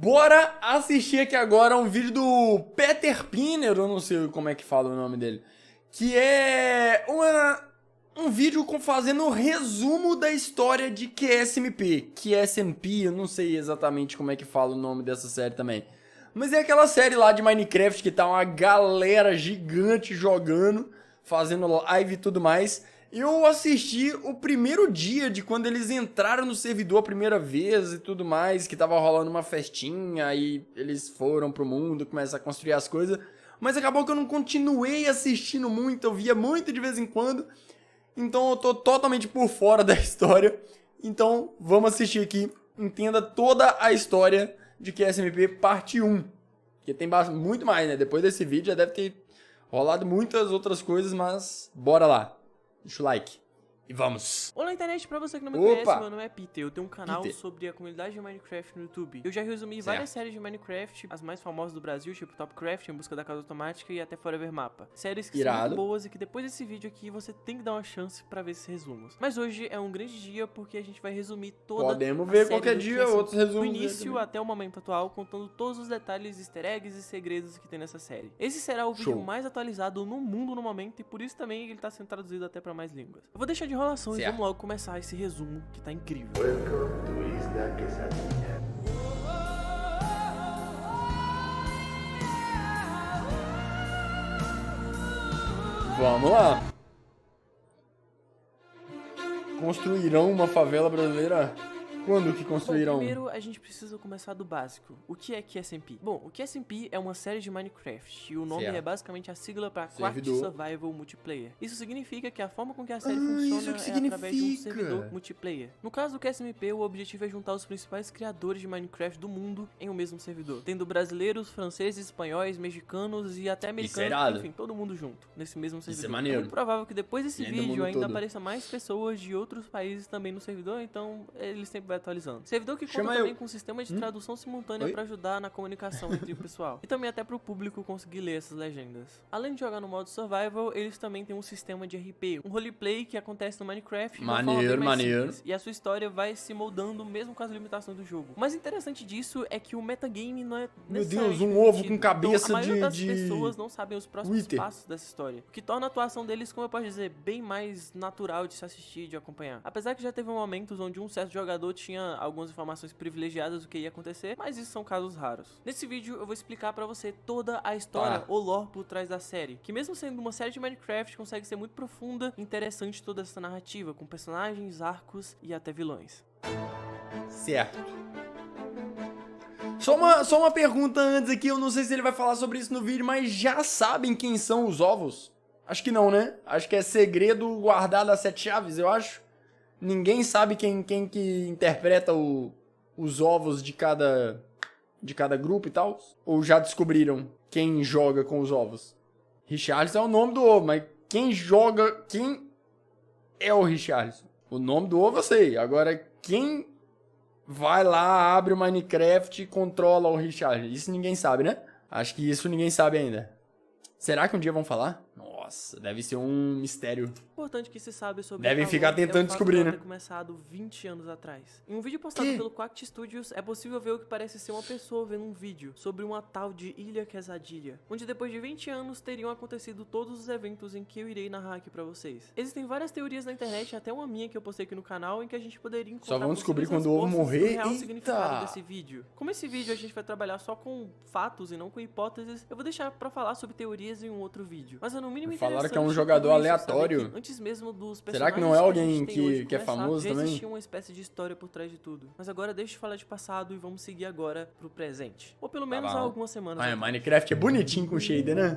Bora assistir aqui agora um vídeo do Peter Pinner, eu não sei como é que fala o nome dele, que é um vídeo fazendo um resumo da história de QSMP, QSMP, eu não sei exatamente como é que fala o nome dessa série também. Mas é aquela série lá de Minecraft que tá uma galera gigante jogando, fazendo live e tudo mais. Eu assisti o primeiro dia de quando eles entraram no servidor a primeira vez e tudo mais, que tava rolando uma festinha, aí eles foram pro mundo, começaram a construir as coisas. Mas acabou que eu não continuei assistindo muito, eu via muito de vez em quando. Então eu tô totalmente por fora da história. Então vamos assistir aqui, entenda toda a história de QSMP parte 1. Porque tem muito mais, né? Depois desse vídeo já deve ter rolado muitas outras coisas, mas bora lá. Deixa o like. E vamos. Olá, internet, pra você que não me Opa! conhece, meu nome é Peter, eu tenho um canal Peter. sobre a comunidade de Minecraft no YouTube. Eu já resumi várias séries de Minecraft, as mais famosas do Brasil, tipo Topcraft, Em Busca da Casa Automática e até Forever Mapa. Séries que são muito boas e que depois desse vídeo aqui você tem que dar uma chance pra ver esses resumos. Mas hoje é um grande dia porque a gente vai resumir toda Podemos a ver série qualquer do dia QSMP, outros resumos do dele início também. até o momento atual, contando todos os detalhes, easter eggs e segredos que tem nessa série. Esse será o vídeo Show. mais atualizado no mundo no momento e por isso também ele tá sendo traduzido até pra mais línguas. Eu vou deixar de enrolação e Certo. vamos logo começar esse resumo que tá incrível. Welcome to Isla Quesadilla. Vamos lá. Construirão uma favela brasileira? Quando que Bom, construirão? primeiro a gente precisa começar do básico. O que é QSMP? Bom, o QSMP é uma série de Minecraft e o nome Certo. é basicamente a sigla para Quack Servidor. Survival Multiplayer. Isso significa que a forma com que a série isso funciona que é através de um significa. servidor multiplayer. No caso do QSMP, o objetivo é juntar os principais criadores de Minecraft do mundo em um mesmo servidor, tendo brasileiros, franceses, espanhóis, mexicanos e até americanos, irado. enfim, todo mundo junto nesse mesmo servidor. é maneiro. muito provável que depois desse Dentro do vídeo mundo ainda todo. apareça mais pessoas de outros países também no servidor, então ele sempre vai atualizando. Servidor que Chama conta eu. também com um sistema de tradução simultânea Oi? para ajudar na comunicação entre o pessoal e também até para o público conseguir ler essas legendas. Além de jogar no modo survival, eles também têm um sistema de RP, um roleplay que acontece no Minecraft de uma forma Maneiro, bem mais maneiro. simples, e a sua história vai se moldando mesmo com as limitações do jogo. O mais interessante disso é que o metagame não é Meu necessariamente Deus, um ovo permitido. com cabeça então, a maioria das de pessoas não sabem os próximos Twitter. passos dessa história, o que torna a atuação deles, como eu posso dizer, bem mais natural de se assistir e de acompanhar. Apesar que já teve momentos onde um certo jogador tinha algumas informações privilegiadas do que ia acontecer, mas isso são casos raros. Nesse vídeo eu vou explicar pra você toda a história, Tá. o lore por trás da série, que mesmo sendo uma série de Minecraft, consegue ser muito profunda e interessante toda essa narrativa, com personagens, arcos e até vilões. Certo. Só uma pergunta antes aqui, eu não sei se ele vai falar sobre isso no vídeo, mas já sabem quem são os ovos? Acho que não, né? Acho que é segredo guardado a 7 chaves, eu acho. Ninguém sabe quem que interpreta os ovos de cada grupo e tal? Ou já descobriram quem joga com os ovos? Richarlison é o nome do ovo, mas quem é o Richarlison? O nome do ovo eu sei, agora quem vai lá, abre o Minecraft e controla o Richarlison? Isso ninguém sabe, né? Acho que isso ninguém sabe ainda. Será que um dia vão falar? Nossa, deve ser um mistério. Importante que se sabe sobre Devem a Talon ficar é o tentando fato descobrir, dela né? ter começado 20 anos atrás. Em um vídeo postado Que? pelo Quack Studios, é possível ver o que parece ser uma pessoa vendo um vídeo sobre uma tal de Ilha Quesadilla, onde depois de 20 anos teriam acontecido todos os eventos em que eu irei narrar aqui pra vocês. Existem várias teorias na internet, até uma minha que eu postei aqui no canal, em que a gente poderia encontrar vão descobrir possíveis quando o ovo respostas morrer? do real Eita! significado desse vídeo. Como esse vídeo a gente vai trabalhar só com fatos e não com hipóteses, eu vou deixar pra falar sobre teorias em um outro vídeo. Mas é no mínimo Falaram que é um interessante jogador tudo isso, aleatório. saber que antes mesmo dos Será que não personagens é a alguém gente tem hoje que é começar, famoso já também? existia uma espécie de história por trás de tudo. Mas agora deixa eu falar de passado e vamos seguir agora pro presente. Ou pelo menos bom. há algumas semanas. Ah, atrás. Minecraft é bonitinho com shader, né?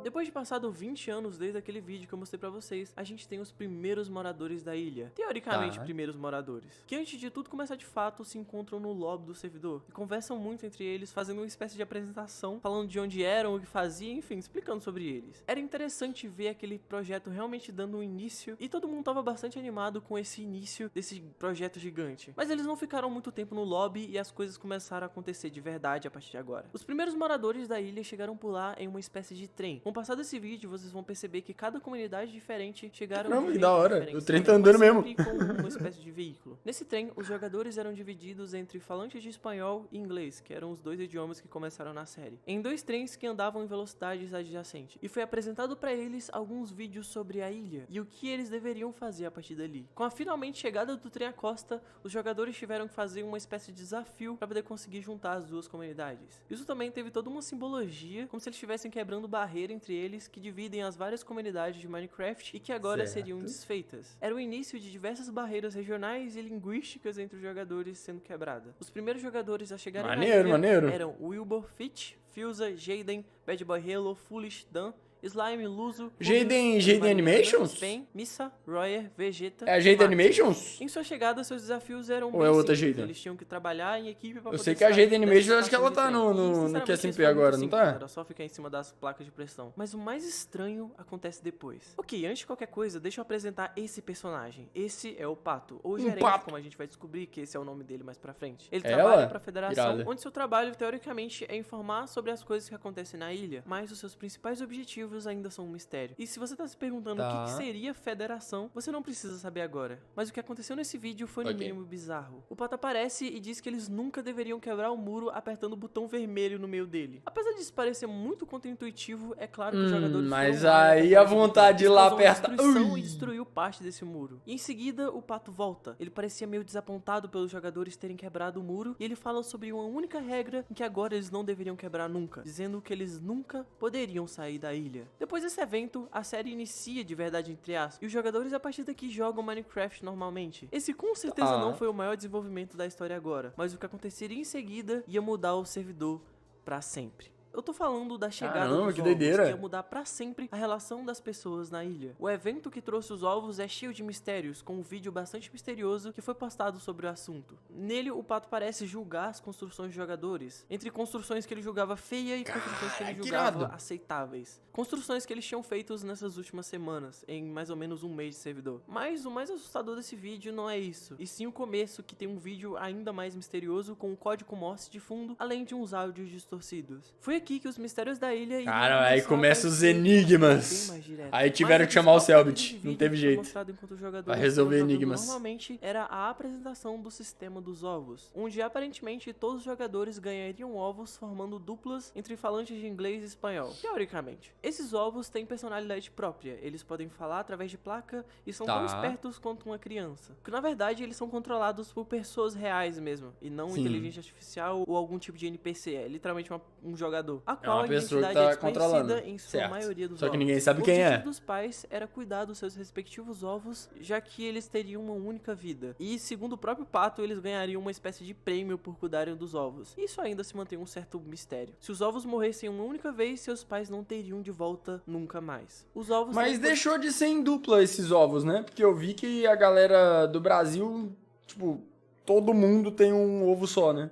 Depois de passado 20 anos desde aquele vídeo que eu mostrei pra vocês, a gente tem os primeiros moradores da ilha. Teoricamente, Tá. primeiros moradores. Que antes de tudo começar de fato, se encontram no lobby do servidor. E conversam muito entre eles, fazendo uma espécie de apresentação, falando de onde eram, o que faziam, enfim, explicando sobre eles. Era interessante ver aquele projeto realmente dando um início, e todo mundo tava bastante animado com esse início desse projeto gigante. Mas eles não ficaram muito tempo no lobby e as coisas começaram a acontecer de verdade a partir de agora. Os primeiros moradores da ilha chegaram por lá em uma espécie de trem, com passar desse vídeo, vocês vão perceber que cada comunidade diferente chegaram Caramba, de que jeitos da hora. diferentes O trem tá também, andando mas mesmo. sempre com uma espécie de veículo. Nesse trem, os jogadores eram divididos entre falantes de espanhol e inglês, que eram os dois idiomas que começaram na série, em dois trens que andavam em velocidades adjacentes. E foi apresentado pra eles alguns vídeos sobre a ilha e o que eles deveriam fazer a partir dali. Com a finalmente chegada do trem à costa, os jogadores tiveram que fazer uma espécie de desafio para poder conseguir juntar as duas comunidades. Isso também teve toda uma simbologia, como se eles estivessem quebrando barreira entre eles que dividem as várias comunidades de Minecraft e que agora seriam desfeitas. Era o início de diversas barreiras regionais e linguísticas entre os jogadores sendo quebradas. Os primeiros jogadores a chegarem na ilha eram Wilbur, Fitch, Fusa, Jaden, Bad Boy Halo, Foolish, Dan, Slime, Luso, Jaden Animations? Spen, Missa, Royer, Vegeta. É a Jaden Martin. Animations? Em sua chegada, seus desafios eram Ou é outra simples. Jaden? Eles tinham que trabalhar em equipe pra Eu poder sei que a sair Jaden Animations, dessa acho que ela tá estação de trem. E, no sinceramente, QSMP isso foi agora, muito não tá? simples, era só ficar em cima das placas de pressão. Mas o mais estranho acontece depois. Ok, antes de qualquer coisa, deixa eu apresentar esse personagem. Esse é o Pato, ou gerente, Pato. como a gente vai descobrir que esse é o nome dele mais pra frente. Ele Ela? trabalha pra federação, Irada. onde seu trabalho, teoricamente, é informar sobre as coisas que acontecem na ilha, mas os seus principais objetivos ainda são um mistério. E se você tá se perguntando o que seria federação, você não precisa saber agora. Mas o que aconteceu nesse vídeo foi no mínimo bizarro. O Pato aparece e diz que eles nunca deveriam quebrar o muro apertando o botão vermelho no meio dele. Apesar disso parecer muito contraintuitivo, é claro que os jogadores mas foram lá e aí a apertaram esse vontade de ir botão. lá Isso causou apertar- destruição Ui. e destruiu parte desse muro. E em seguida, o Pato volta. Ele parecia meio desapontado pelos jogadores terem quebrado o muro e ele fala sobre uma única regra em que agora eles não deveriam quebrar nunca, dizendo que eles nunca poderiam sair da ilha. Depois desse evento, a série inicia de verdade entre aspas, e os jogadores a partir daqui jogam Minecraft normalmente. Esse com certeza não foi o maior desenvolvimento da história agora, mas o que aconteceria em seguida ia mudar o servidor pra sempre. Eu tô falando da chegada Caramba, dos que ovos, doideira. que ia mudar pra sempre a relação das pessoas na ilha. O evento que trouxe os ovos é cheio de mistérios, com um vídeo bastante misterioso que foi postado sobre o assunto. Nele, o Pato parece julgar as construções dos jogadores, entre construções que ele julgava feia e construções que ele que julgava irado. aceitáveis. Construções que eles tinham feitos nessas últimas semanas, em mais ou menos um mês de servidor. Mas o mais assustador desse vídeo não é isso, e sim o começo, que tem um vídeo ainda mais misterioso com um código Morse de fundo, além de uns áudios distorcidos. Foi aqui que os mistérios da ilha... iriam Cara, aí começar a começam os aparecer enigmas. bem mais direto. Aí tiveram Mas que chamar o principal parte Selbit, desse não vídeo teve que jeito. foi mostrado enquanto os jogadores Vai resolver estavam jogando enigmas. Normalmente era a apresentação do sistema dos ovos, onde aparentemente todos os jogadores ganhariam ovos formando duplas entre falantes de inglês e espanhol, teoricamente. Esses ovos têm personalidade própria, eles podem falar através de placa e são tão espertos quanto uma criança. Porque na verdade eles são controlados por pessoas reais mesmo, e não Sim. inteligência artificial ou algum tipo de NPC, é literalmente um jogador. A É qual uma a pessoa que identidade tá é desconhecida controlando. em sua Certo. maioria dos Só que ovos. ninguém sabe O quem é. objetivo dos pais era cuidar dos seus respectivos ovos, já que eles teriam uma única vida. E, segundo o próprio Pato, eles ganhariam uma espécie de prêmio por cuidarem dos ovos. Isso ainda se mantém um certo mistério. Se os ovos morressem uma única vez, seus pais não teriam de volta nunca mais. Os ovos... Mas também deixou de ser em dupla esses ovos, né? Porque eu vi que a galera do Brasil, tipo, todo mundo tem um ovo só, né?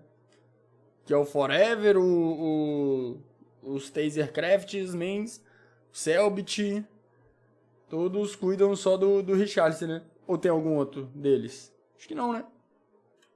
Que é o Forever, os Tasercrafts, Mens, o Selbit, todos cuidam só do Richarlison, né? Ou tem algum outro deles? Acho que não, né?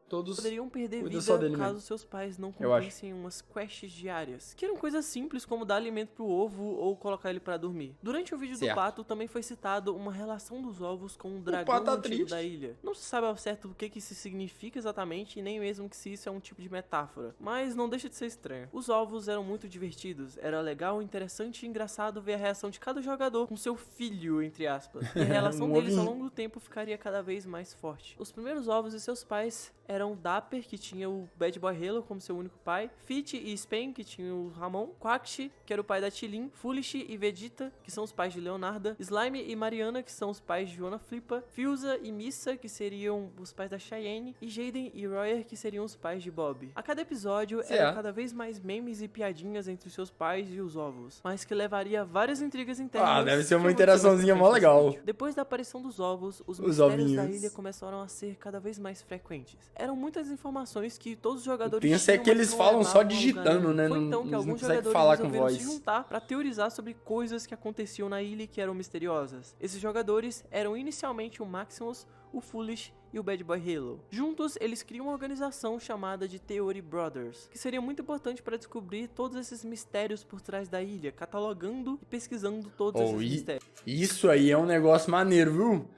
Todos poderiam perder cuida vida só dele caso mesmo. seus pais não Eu acho. cumprissem umas quests diárias, que eram coisas simples como dar alimento pro ovo ou colocar ele pra dormir. Durante o vídeo do Certo. Pato também foi citado uma relação dos ovos com um dragão Pato tá antigo triste. da ilha. Não se sabe ao certo o que isso significa exatamente e nem mesmo que se isso é um tipo de metáfora, mas não deixa de ser estranho. Os ovos eram muito divertidos, era legal, interessante e engraçado ver a reação de cada jogador com seu filho, entre aspas. E a relação Um deles ao ovinho. longo do tempo ficaria cada vez mais forte. Os primeiros ovos de seus pais eram Dapper, que tinha o Bad Boy Halo como seu único pai, Fitch e Spen, que tinham o Ramon, Quackshi, que era o pai da Tilin, Foolish e Vegeta, que são os pais de Leonarda, Slime e Mariana, que são os pais de Joana Flippa, Fusa e Missa, que seriam os pais da Cheyenne, e Jaden e Royer, que seriam os pais de Bob. A cada episódio eram cada vez mais memes e piadinhas entre os seus pais e os ovos, mas que levaria a várias intrigas internas. Ah, deve ser uma que eu vou dizer interaçãozinha mais mó pra frente legal. nesse vídeo. Depois da aparição dos ovos, os Os mistérios da ovinhos. ilha começaram a ser cada vez mais frequentes. eram muitas informações que todos os jogadores Pensa tinham, que mas eles não falam só levavam a lugar digitando, nenhum. né? Foi Não- então que não alguns consegue jogadores falar com resolveram se voz. juntar para teorizar sobre coisas que aconteciam na ilha que eram misteriosas. Esses jogadores eram inicialmente o Maximus, o Foolish e o Bad Boy Halo. Juntos, eles criam uma organização chamada de Theory Brothers, que seria muito importante para descobrir todos esses mistérios por trás da ilha, catalogando e pesquisando todos esses mistérios. Isso aí é um negócio maneiro, viu?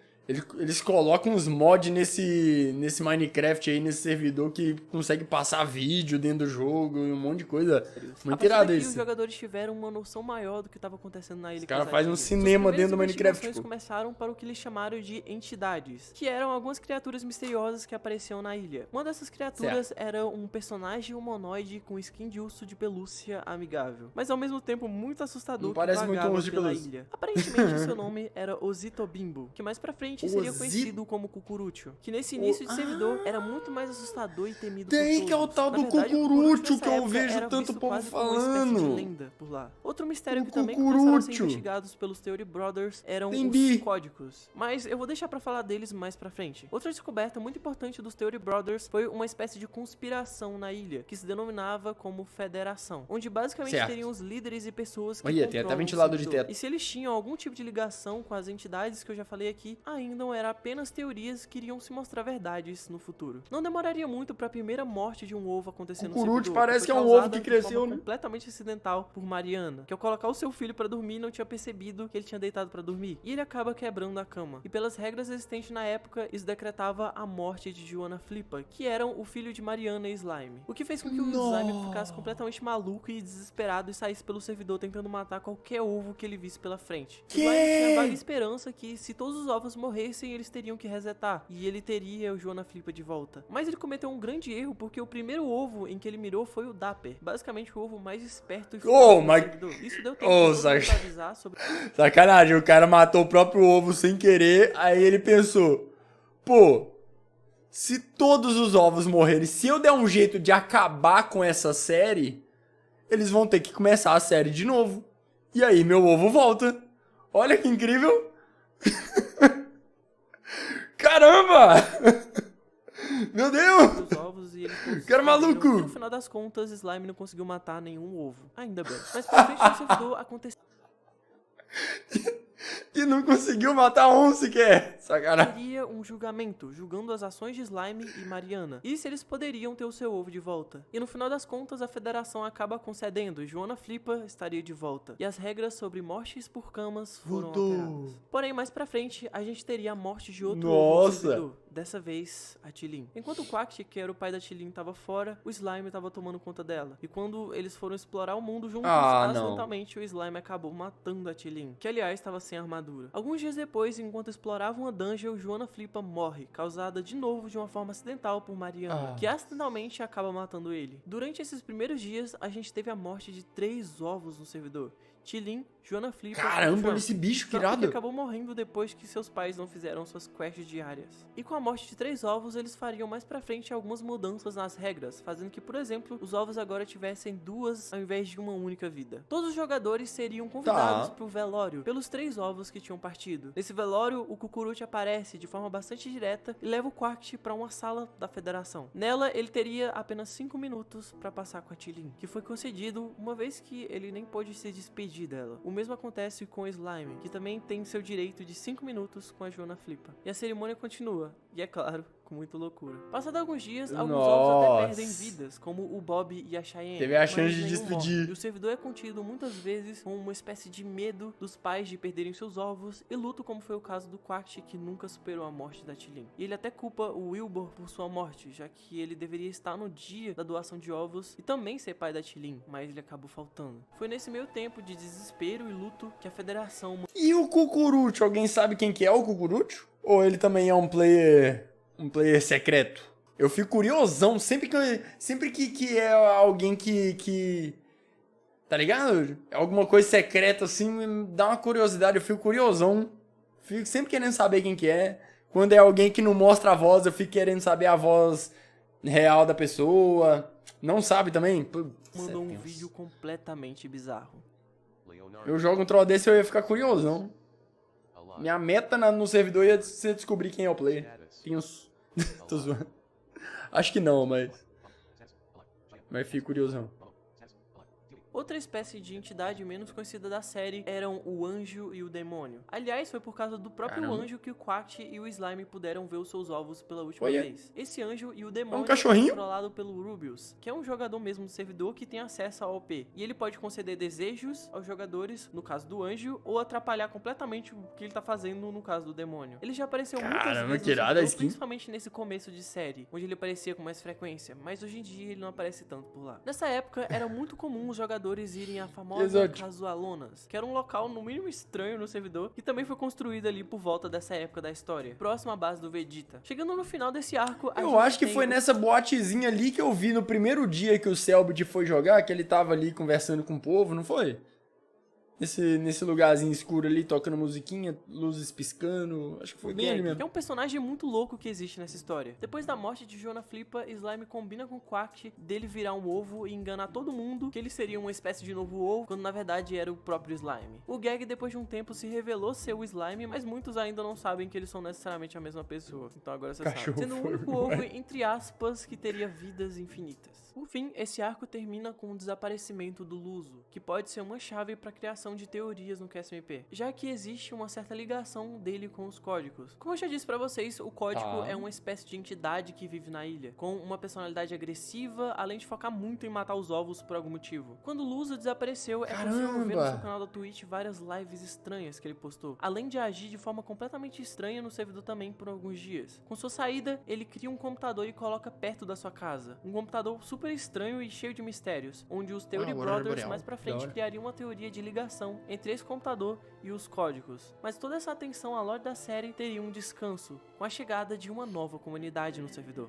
Eles colocam uns mods nesse Minecraft aí, nesse servidor, que consegue passar vídeo dentro do jogo e um monte de coisa. Muito irado Os isso. jogadores tiveram uma noção maior do que estava acontecendo na ilha. Os caras fazem um cinema dentro do Minecraft. As começaram para o que eles chamaram de entidades, que eram algumas criaturas misteriosas que apareciam na ilha. Uma dessas criaturas era um personagem humanoide com skin de urso de pelúcia amigável, mas ao mesmo tempo muito assustador, Não parece que muito um vagava urso de pela pelúcia. ilha. Aparentemente seu nome era Ozito Bimbo, que mais pra frente seria Ozi- conhecido como Cucurucho, que nesse início de servidor era muito mais assustador e temido por Tem que é o todos. tal Na do verdade, o Cucurucho nessa que eu época vejo era tanto visto povo quase como uma espécie de falando. lenda por lá. Outro mistério O que também começaram a ser Cucurucho. investigados pelos Theory Brothers eram Entendi. os códigos, mas eu vou deixar pra falar deles mais pra frente. Outra descoberta muito importante dos Theory Brothers foi uma espécie de conspiração na ilha, que se denominava como Federação, onde basicamente Certo. teriam os líderes e pessoas que Olha, tem até controlam o ventilador de servidor. teto. E se eles tinham algum tipo de ligação com as entidades que eu já falei aqui, ainda não era apenas teorias que iriam se mostrar verdades no futuro. Não demoraria muito pra primeira morte de um ovo acontecer no Cucurucho servidor, parece foi que é um ovo causada que de cresceu, forma né? completamente acidental por Mariana, que ao colocar o seu filho pra dormir não tinha percebido que ele tinha deitado pra dormir, e ele acaba quebrando a cama. E pelas regras existentes na época, isso decretava a morte de Joanna Flippa, que eram o filho de Mariana e Slime. O que fez com que o Slime ficasse completamente maluco e desesperado e saísse pelo servidor tentando matar qualquer ovo que ele visse pela frente. Que? Slime tinha vaga esperança que se todos os ovos morressem, eles teriam que resetar, e ele teria o Joanna Flippa de volta. Mas ele cometeu um grande erro, porque o primeiro ovo em que ele mirou foi o Dapper, basicamente o ovo mais esperto e Oh, do my- servidor. Isso deu tempo Oh, de todo mundo saca- avisar sobre... Sacanagem, o cara matou o próprio ovo sem querer, aí ele pensou, pô, se todos os ovos morrerem, se eu der um jeito de acabar com essa série, eles vão ter que começar a série de novo. E aí meu ovo volta. Olha que incrível. Caramba! Meu Deus! os ovos e ele todos Cara maluco! explodiram, e no final das contas, Slime não conseguiu matar nenhum ovo. Ainda bem. Mas pra frente do servidor aconteceria E não conseguiu matar um sequer. Sacanagem. um julgamento, julgando as ações de Slime e Mariana, e se eles poderiam ter o seu ovo de volta. E no final das contas, a federação acaba concedendo, Joanna Flippa estaria de volta, e as regras sobre mortes por camas foram Voltou. alteradas. Porém, mais pra frente, a gente teria a morte de outro ovo no Nossa. servidor. Dessa vez, a Tilin. Enquanto o Quack, que era o pai da Tilin, tava fora, o Slime tava tomando conta dela. E quando eles foram explorar o mundo juntos, Ah, não. acidentalmente o Slime acabou matando a Tilin, que aliás estava sem armadura. Alguns dias depois, enquanto exploravam a dungeon, Joanna Flippa morre, causada de novo de uma forma acidental por Mariana, que acidentalmente acaba matando ele. Durante esses primeiros dias, a gente teve a morte de 3 ovos no servidor. Tilin, Joanna Flippa e Caramba, Trump. olha esse bicho, que Trump que irado. acabou morrendo depois que seus pais não fizeram suas quests diárias. E com a morte de 3 ovos, eles fariam mais pra frente algumas mudanças nas regras, fazendo que, por exemplo, os ovos agora tivessem 2 ao invés de uma única vida. Todos os jogadores seriam convidados pro velório pelos 3 ovos que tinham partido. Nesse velório, o Cucurucho aparece de forma bastante direta e leva o Quack pra uma sala da federação. Nela, ele teria apenas 5 minutos pra passar com a Tilin, que foi concedido uma vez que ele nem pôde se despedir dela. O mesmo acontece com o Slime, que também tem seu direito de 5 minutos com a Joanna Flippa. E a cerimônia continua, e é claro, com muita loucura. Passado alguns dias, alguns ovos até perdem vidas, como o Bob e a Cheyenne. Teve a mas chance de nenhum despedir. morre. E o servidor é contido muitas vezes com uma espécie de medo dos pais de perderem seus ovos e luto, como foi o caso do Quack, que nunca superou a morte da Tilin. E ele até culpa o Wilbur por sua morte, já que ele deveria estar no dia da doação de ovos e também ser pai da Tilin, mas ele acabou faltando. Foi nesse meio tempo de desespero e luto que a federação... E o Cucurucho? Alguém sabe quem que é o Cucurucho? Ou ele também é um player secreto? Eu fico curiosão sempre que é alguém que tá ligado? É alguma coisa secreta assim, me dá uma curiosidade, eu fico curiosão. Fico sempre querendo saber quem que é. Quando é alguém que não mostra a voz, eu fico querendo saber a voz real da pessoa. Não sabe também? mandou um vídeo completamente bizarro. Eu jogo um troll desse, eu ia ficar curiosão. Minha meta no servidor ia ser descobrir quem é o player. Tenso. Tô zoando. Acho que não, mas fico curiosão. Outra espécie de entidade menos conhecida da série eram o anjo e o demônio. Aliás, foi por causa do próprio anjo que o Quack e o Slime puderam ver os seus ovos pela última vez. Esse anjo e o demônio cachorrinho? é controlado pelo Rubius, que é um jogador mesmo do servidor que tem acesso ao OP. E ele pode conceder desejos aos jogadores, no caso do anjo, ou atrapalhar completamente o que ele tá fazendo no caso do demônio. Ele já apareceu muitas vezes no servidor, principalmente nesse começo de série, onde ele aparecia com mais frequência, mas hoje em dia ele não aparece tanto por lá. Nessa época, era muito comum os jogadores irem à famosa Casualonas, que era um local no mínimo estranho no servidor, que também foi construído ali por volta dessa época da história, próximo à base do Vegeta. Chegando no final desse arco, eu acho que foi nessa boatezinha ali que eu vi no primeiro dia que o Cellbit foi jogar, que ele tava ali conversando com o povo, não foi? Nesse lugarzinho escuro ali, tocando musiquinha, luzes piscando, acho que foi bem ali mesmo. Que é um personagem muito louco que existe nessa história. Depois da morte de Jonah Flipper, Slime combina com Quack dele virar um ovo e enganar todo mundo que ele seria uma espécie de novo ovo, quando na verdade era o próprio Slime. O Gag, depois de um tempo, se revelou ser o Slime, mas muitos ainda não sabem que eles são necessariamente a mesma pessoa. Então agora você sabe. Sendo o único ovo, entre aspas, que teria vidas infinitas. Por fim, esse arco termina com o desaparecimento do Luso, que pode ser uma chave para a criação de teorias no QSMP, já que existe uma certa ligação dele com os códigos. Como eu já disse pra vocês, o código é uma espécie de entidade que vive na ilha, com uma personalidade agressiva, além de focar muito em matar os ovos por algum motivo. Quando o Luso desapareceu, é possível ver no seu canal da Twitch várias lives estranhas que ele postou, além de agir de forma completamente estranha no servidor também por alguns dias. Com sua saída, ele cria um computador e coloca perto da sua casa, um computador super estranho e cheio de mistérios, onde os Theory Brothers mais pra frente criariam uma teoria de ligação entre esse computador e os códigos. Mas toda essa atenção à lore da série teria um descanso, com a chegada de uma nova comunidade no servidor.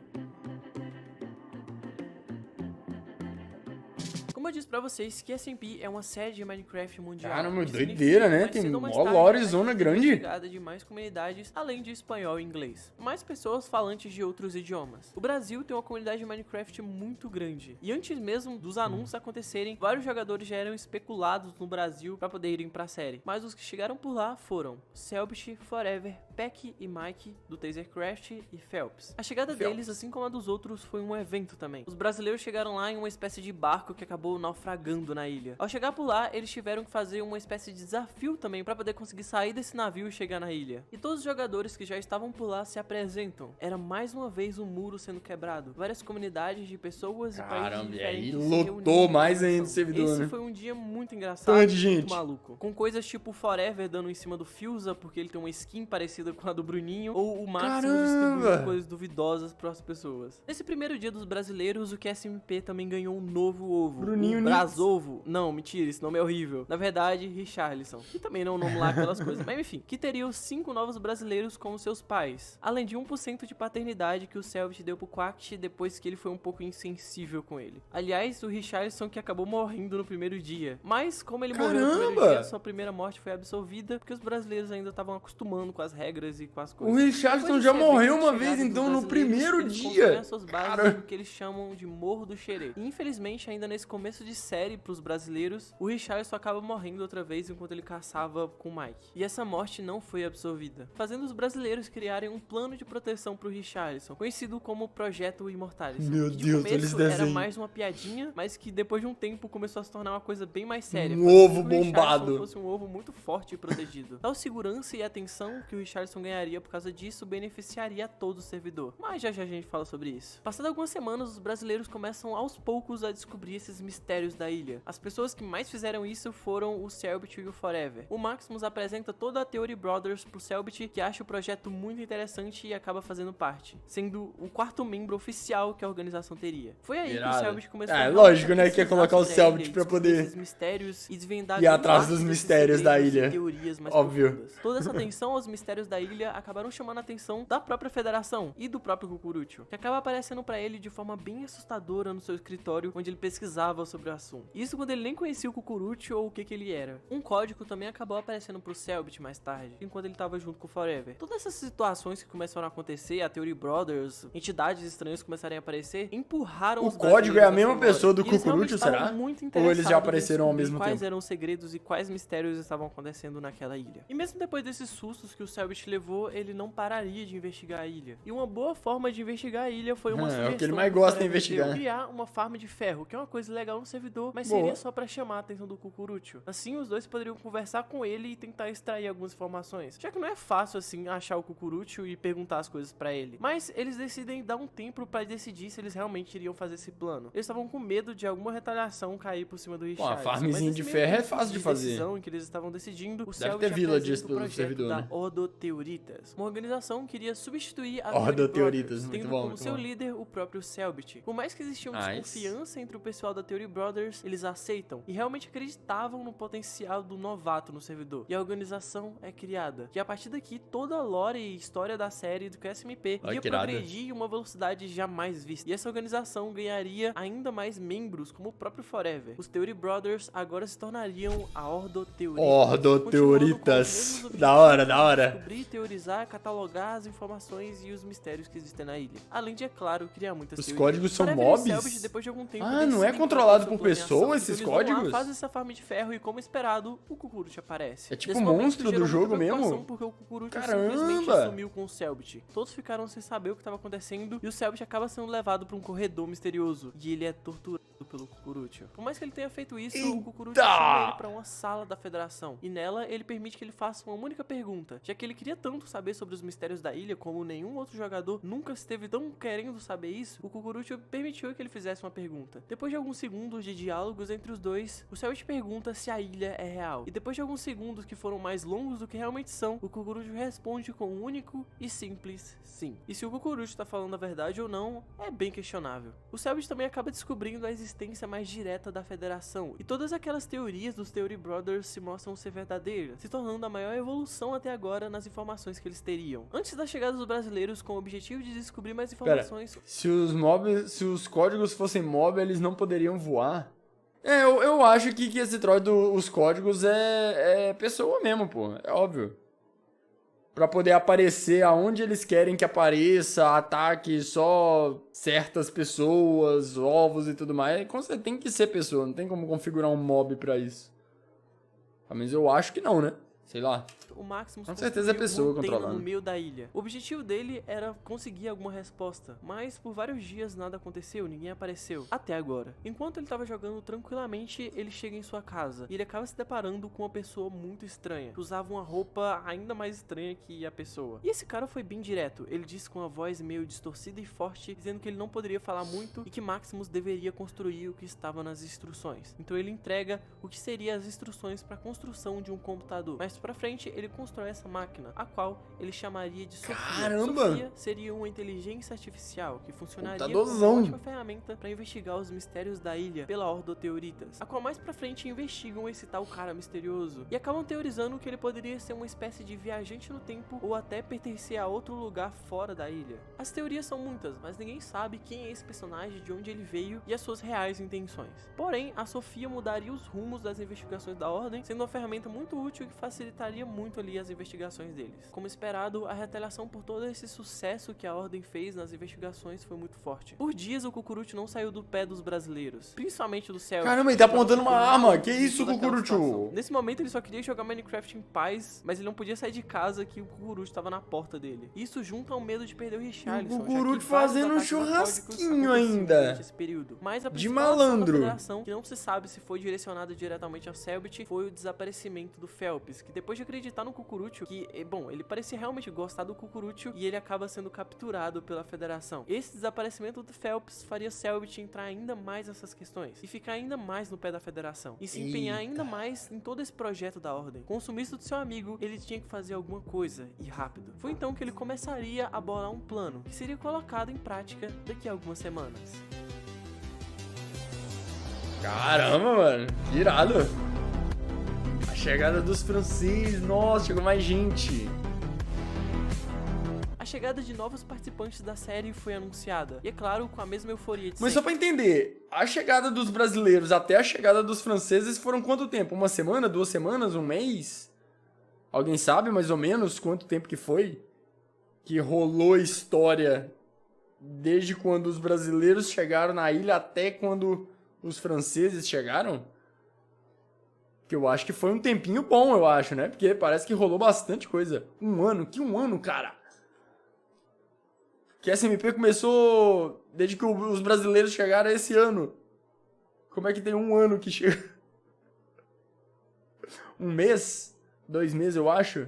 Como eu disse pra vocês, QSMP é uma série de Minecraft mundial. Caramba, doideira, né? Tem uma lorezona grande. Chegada de mais comunidades, além de espanhol e inglês. Mais pessoas falantes de outros idiomas. O Brasil tem uma comunidade de Minecraft muito grande. E antes mesmo dos anúncios acontecerem, vários jogadores já eram especulados no Brasil pra poder irem pra série. Mas os que chegaram por lá foram Cellbit, Forever, Peck e Mike, do Tasercraft e Phelps. A chegada deles, assim como a dos outros, foi um evento também. Os brasileiros chegaram lá em uma espécie de barco que acabou naufragando na ilha. Ao chegar por lá, eles tiveram que fazer uma espécie de desafio também para poder conseguir sair desse navio e chegar na ilha. E todos os jogadores que já estavam por lá se apresentam. Era mais uma vez um muro sendo quebrado. Várias comunidades de pessoas e países diferentes. E aí lotou mais ainda o servidor, Esse né? foi um dia muito engraçado, muito maluco. Com coisas tipo Forever dando em cima do Fusa porque ele tem uma skin parecida com a do Bruninho, ou o Maximus distribuindo coisas duvidosas para as pessoas. Nesse primeiro dia dos brasileiros, o QSMP também ganhou um novo ovo. Bruninho o Brasovo. Não, mentira, esse nome é horrível. Na verdade, Richarlison. Que também não é um nome lá, aquelas coisas. Mas enfim, que teria os 5 novos brasileiros como seus pais. Além de 1% de paternidade que o Cellbit deu pro Quack depois que ele foi um pouco insensível com ele. Aliás, o Richarlison que acabou morrendo no primeiro dia. Mas, como ele morreu no primeiro dia, sua primeira morte foi absolvida, porque os brasileiros ainda estavam acostumando com as regras e com as coisas. O Richarlison já morreu uma vez, então, no primeiro dia. Suas bases do que eles chamam de Morro do Xerê. E, infelizmente, ainda nesse começo de série pros brasileiros, o Richarlison acaba morrendo outra vez enquanto ele caçava com o Mike. E essa morte não foi absorvida, fazendo os brasileiros criarem um plano de proteção pro Richarlison, conhecido como Projeto Immortalis. Meu Deus, eles era mais uma piadinha, mas que depois de um tempo começou a se tornar uma coisa bem mais séria. Um ovo bombado. Fosse um ovo muito forte e protegido. Tal segurança e atenção que o Richarlison ganharia por causa disso beneficiaria a todo o servidor. Mas já a gente fala sobre isso. Passado algumas semanas, os brasileiros começam aos poucos a descobrir esses mistérios da ilha. As pessoas que mais fizeram isso foram o Cellbit e o Forever. O Maximus apresenta toda a Theory Brothers pro Cellbit, que acha o projeto muito interessante e acaba fazendo parte, sendo o 4º membro oficial que a organização teria. Foi aí que o Cellbit começou a lógico, né, que ia colocar o Cellbit pra poder esses mistérios e desvendar ir atrás dos mistérios da ilha. Teorias mais óbvio. profundas. Toda essa atenção aos mistérios da ilha acabaram chamando a atenção da própria federação e do próprio Cucurucho, que acaba aparecendo pra ele de forma bem assustadora no seu escritório, onde ele pesquisava os sobre o assunto. Isso quando ele nem conhecia o Cucurucho ou o que ele era. Um código também acabou aparecendo pro Cellbit mais tarde, enquanto ele tava junto com o Forever. Todas essas situações que começaram a acontecer, a Theory Brothers, entidades estranhas começarem a aparecer, empurraram O código é a mesma pessoa do Cucurucho, será? Muito Ou eles já apareceram ao mesmo quais tempo? eram os segredos e quais mistérios estavam acontecendo naquela ilha. E mesmo depois desses sustos que o Cellbit levou, ele não pararia de investigar a ilha. E uma boa forma de investigar a ilha foi uma sugestão é o que ele mais gosta de Forever investigar. deu, criar uma farm de ferro, que é uma coisa legal no servidor, mas Boa. seria só pra chamar a atenção do Cucurucho. Assim, os dois poderiam conversar com ele e tentar extrair algumas informações. Já que não é fácil, assim, achar o Cucurucho e perguntar as coisas pra ele. Mas eles decidem dar um tempo pra decidir se eles realmente iriam fazer esse plano. Eles estavam com medo de alguma retaliação cair por cima do Richard. a farmzinha de ferro é fácil de fazer. Em que eles estavam decidindo, o Deve Cellbit ter village apresenta o do projeto servidor, da né? Ordo Theoritas, uma organização que iria substituir a Ordo Theory Theoritas, Brothers, muito tendo bom, como muito seu bom. líder o próprio Cellbit. Por mais que existia uma Nice. desconfiança entre o pessoal da Theory Brothers, eles aceitam e realmente acreditavam no potencial do novato no servidor. E a organização é criada. E a partir daqui, toda a lore e história da série do QSMP Olha ia que irado. progredir em uma velocidade jamais vista. E essa organização ganharia ainda mais membros, como o próprio Forever. Os Theory Brothers agora se tornariam a Ordo Theoritas. Ordo Continuando com os Theoritas. mesmos Da hora, objetivos da de hora. Descobrir, teorizar, catalogar as informações e os mistérios que existem na ilha. Além de, é claro, criar muitas Os teorias. códigos são Forever e mobs? Cellbit, depois de algum tempo, Ah, não é decidem controlado colocar por seu plano em pessoa ação. esses Então eles vão lá, códigos? fazem essa farm de ferro e, como esperado, o Cucurucho aparece. É tipo Nesse momento, monstro do gerou muita jogo preocupação, mesmo? Porque o Cucurucho Caramba! simplesmente sumiu com o Cellbit. Todos ficaram sem saber o que estava acontecendo e o Cellbit acaba sendo levado para um corredor misterioso e ele é torturado pelo Cucurucho. Por mais que ele tenha feito isso, o Cucurucho Eita! chama ele para uma sala da Federação e nela ele permite que ele faça uma única pergunta, já que ele queria tanto saber sobre os mistérios da ilha como nenhum outro jogador nunca esteve tão querendo saber isso. O Cucurucho permitiu que ele fizesse uma pergunta. Depois de alguns segundos de diálogos entre os dois, o Cellbit pergunta se a ilha é real. E depois de alguns segundos que foram mais longos do que realmente são, o Cucurucho responde com um único e simples sim. E se o Cucurucho tá falando a verdade ou não, é bem questionável. O Cellbit também acaba descobrindo a existência mais direta da Federação, e todas aquelas teorias dos Theory Brothers se mostram ser verdadeiras, se tornando a maior evolução até agora nas informações que eles teriam. Antes da chegada dos brasileiros com o objetivo de descobrir mais informações... Se os códigos fossem mob, eles não poderiam voar. Eu acho que esse troço dos códigos é pessoa mesmo, pô. É óbvio. Pra poder aparecer aonde eles querem que apareça, ataque só certas pessoas, ovos e tudo mais. Você tem que ser pessoa, não tem como configurar um mob pra isso. Mas eu acho que não, né? Sei lá. O Maximus Com certeza é pessoa construiu um antena controlando. no meio da ilha. O objetivo dele era conseguir alguma resposta, mas por vários dias nada aconteceu, ninguém apareceu, até agora. Enquanto ele estava jogando tranquilamente, ele chega em sua casa e ele acaba se deparando com uma pessoa muito estranha, que usava uma roupa ainda mais estranha que a pessoa. E esse cara foi bem direto, ele disse com uma voz meio distorcida e forte, dizendo que ele não poderia falar muito e que Maximus deveria construir o que estava nas instruções. Então ele entrega o que seria as instruções para a construção de um computador. Mais pra frente, ele constrói essa máquina, a qual ele chamaria de Sofia. Caramba! Sofia seria uma inteligência artificial que funcionaria como Computadorzão. uma ótima ferramenta para investigar os mistérios da ilha pela Ordo Theoritas, a qual mais pra frente investigam esse tal cara misterioso e acabam teorizando que ele poderia ser uma espécie de viajante no tempo ou até pertencer a outro lugar fora da ilha. As teorias são muitas, mas ninguém sabe quem é esse personagem, de onde ele veio e as suas reais intenções. Porém, a Sofia mudaria os rumos das investigações da Ordem, sendo uma ferramenta muito útil que facilitaria muito ali as investigações deles. Como esperado, a retaliação por todo esse sucesso que a Ordem fez nas investigações foi muito forte. Por dias, o Cucurucho não saiu do pé dos brasileiros, principalmente do céu. Caramba, ele tá apontando uma arma. Que isso, Cucurucho? Nesse momento, ele só queria jogar Minecraft em paz, mas ele não podia sair de casa que o Cucurucho estava na porta dele. Isso junto ao medo de perder o Richarlison. O Cucurucho fazendo um churrasquinho ainda. Esse período. Mas a De principal ação da malandro. Federação, que não se sabe se foi direcionada diretamente ao Cellbit, foi o desaparecimento do Phelps, que depois de acreditar no Cucurucho, que, bom, ele parecia realmente gostar do Cucurucho e ele acaba sendo capturado pela Federação. Esse desaparecimento do Phelps faria Cellbit entrar ainda mais nessas questões e ficar ainda mais no pé da Federação e se empenhar ainda mais em todo esse projeto da Ordem. Com o sumiço do seu amigo, ele tinha que fazer alguma coisa e rápido. Foi então que ele começaria a bolar um plano que seria colocado em prática daqui a algumas semanas. Caramba, mano. Que irado. A chegada dos franceses. Nossa, chegou mais gente. A chegada de novos participantes da série foi anunciada, e é claro, com a mesma euforia de Mas só sempre. pra entender, a chegada dos brasileiros até a chegada dos franceses foram quanto tempo? Uma semana, 2 semanas, um mês? Alguém sabe mais ou menos quanto tempo que foi? Que rolou história desde quando os brasileiros chegaram na ilha até quando os franceses chegaram? Que eu acho que foi um tempinho bom, eu acho, né? Porque parece que rolou bastante coisa. Um ano, cara. Que a SMP começou desde que os brasileiros chegaram esse ano. Como é que tem um ano que chega? Um mês? 2 meses, eu acho.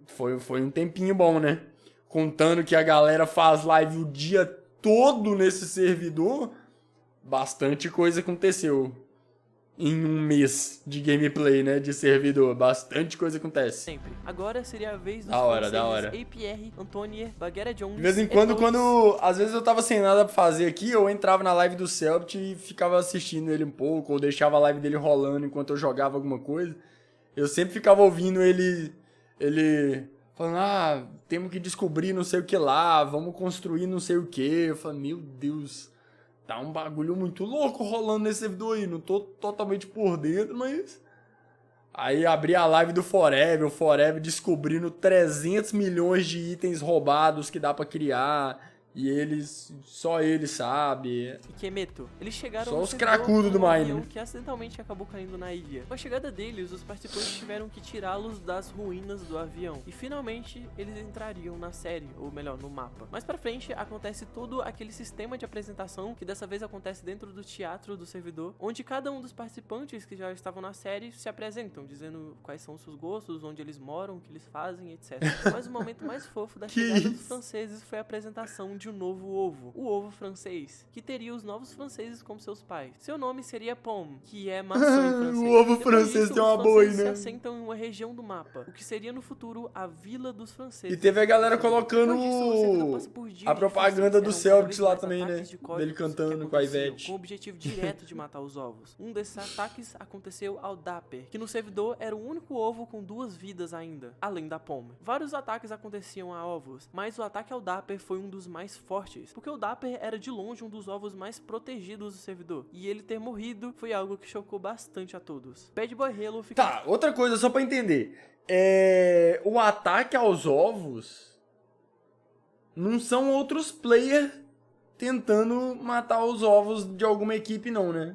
Foi um tempinho bom, né? Contando que a galera faz live o dia todo nesse servidor, bastante coisa aconteceu. Em um mês de gameplay, né? De servidor. Bastante coisa acontece. Sempre. Agora seria a vez dos Da hora, franceses da hora. A.Pierre, Antonier, Baguera Jones... De vez em quando, Eto'o, às vezes eu tava sem nada pra fazer aqui, eu entrava na live do Selbit e ficava assistindo ele um pouco, ou deixava a live dele rolando enquanto eu jogava alguma coisa. Eu sempre ficava ouvindo ele falando, temos que descobrir não sei o que lá, vamos construir não sei o que. Eu falei, meu Deus, tá um bagulho muito louco rolando nesse servidor aí, não tô totalmente por dentro, mas... Aí abri a live do Forever, o Forever descobrindo 300 milhões de itens roubados que dá pra criar, e só ele sabe. e Kemeto. Eles chegaram Só no os servidor cracudos com do um Mine. avião que acidentalmente acabou caindo na ilha. Com a chegada deles, os participantes tiveram que tirá-los das ruínas do avião. E finalmente, eles entrariam na série, ou melhor, no mapa. Mais pra frente, acontece todo aquele sistema de apresentação, que dessa vez acontece dentro do teatro do servidor, onde cada um dos participantes que já estavam na série se apresentam, dizendo quais são os seus gostos, onde eles moram, o que eles fazem, etc. Mas o momento mais fofo da Que chegada dos isso? franceses foi a apresentação de um novo ovo, o ovo francês, que teria os novos franceses como seus pais. Seu nome seria Pomme, que é maçã em francês. O ovo Depois francês disso, tem os uma boa aí, franceses se né? assentam em uma região do mapa, o que seria no futuro a Vila dos Franceses. E teve a galera colocando Depois disso, o servidor passa por dias a propaganda do difíceis, eram Celtics cada lá vez também, mais né? ataques de códigos Dele que cantando com a aconteciam, Ivete. com o objetivo direto de matar os ovos. Um desses ataques aconteceu ao Dapper, que no servidor era o único ovo com 2 vidas ainda, além da Pomme. Vários ataques aconteciam a ovos, mas o ataque ao Dapper foi um dos mais fortes, porque o Dapper era de longe um dos ovos mais protegidos do servidor, e ele ter morrido foi algo que chocou bastante a todos. Bad Boy Halo fica... Tá, outra coisa só pra entender. O ataque aos ovos não são outros players tentando matar os ovos de alguma equipe, não, né?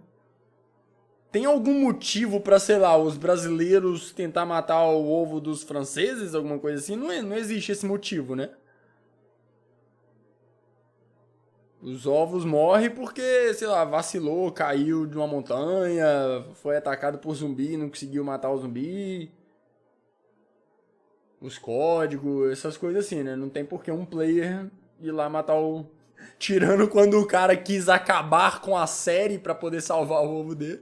Tem algum motivo pra, sei lá, os brasileiros tentar matar o ovo dos franceses, alguma coisa assim? Não existe esse motivo, né? Os ovos morrem porque, sei lá, vacilou, caiu de uma montanha, foi atacado por zumbi, não conseguiu matar o zumbi. Os códigos, essas coisas assim, né? Não tem por que um player ir lá matar o... Tirando quando o cara quis acabar com a série pra poder salvar o ovo dele.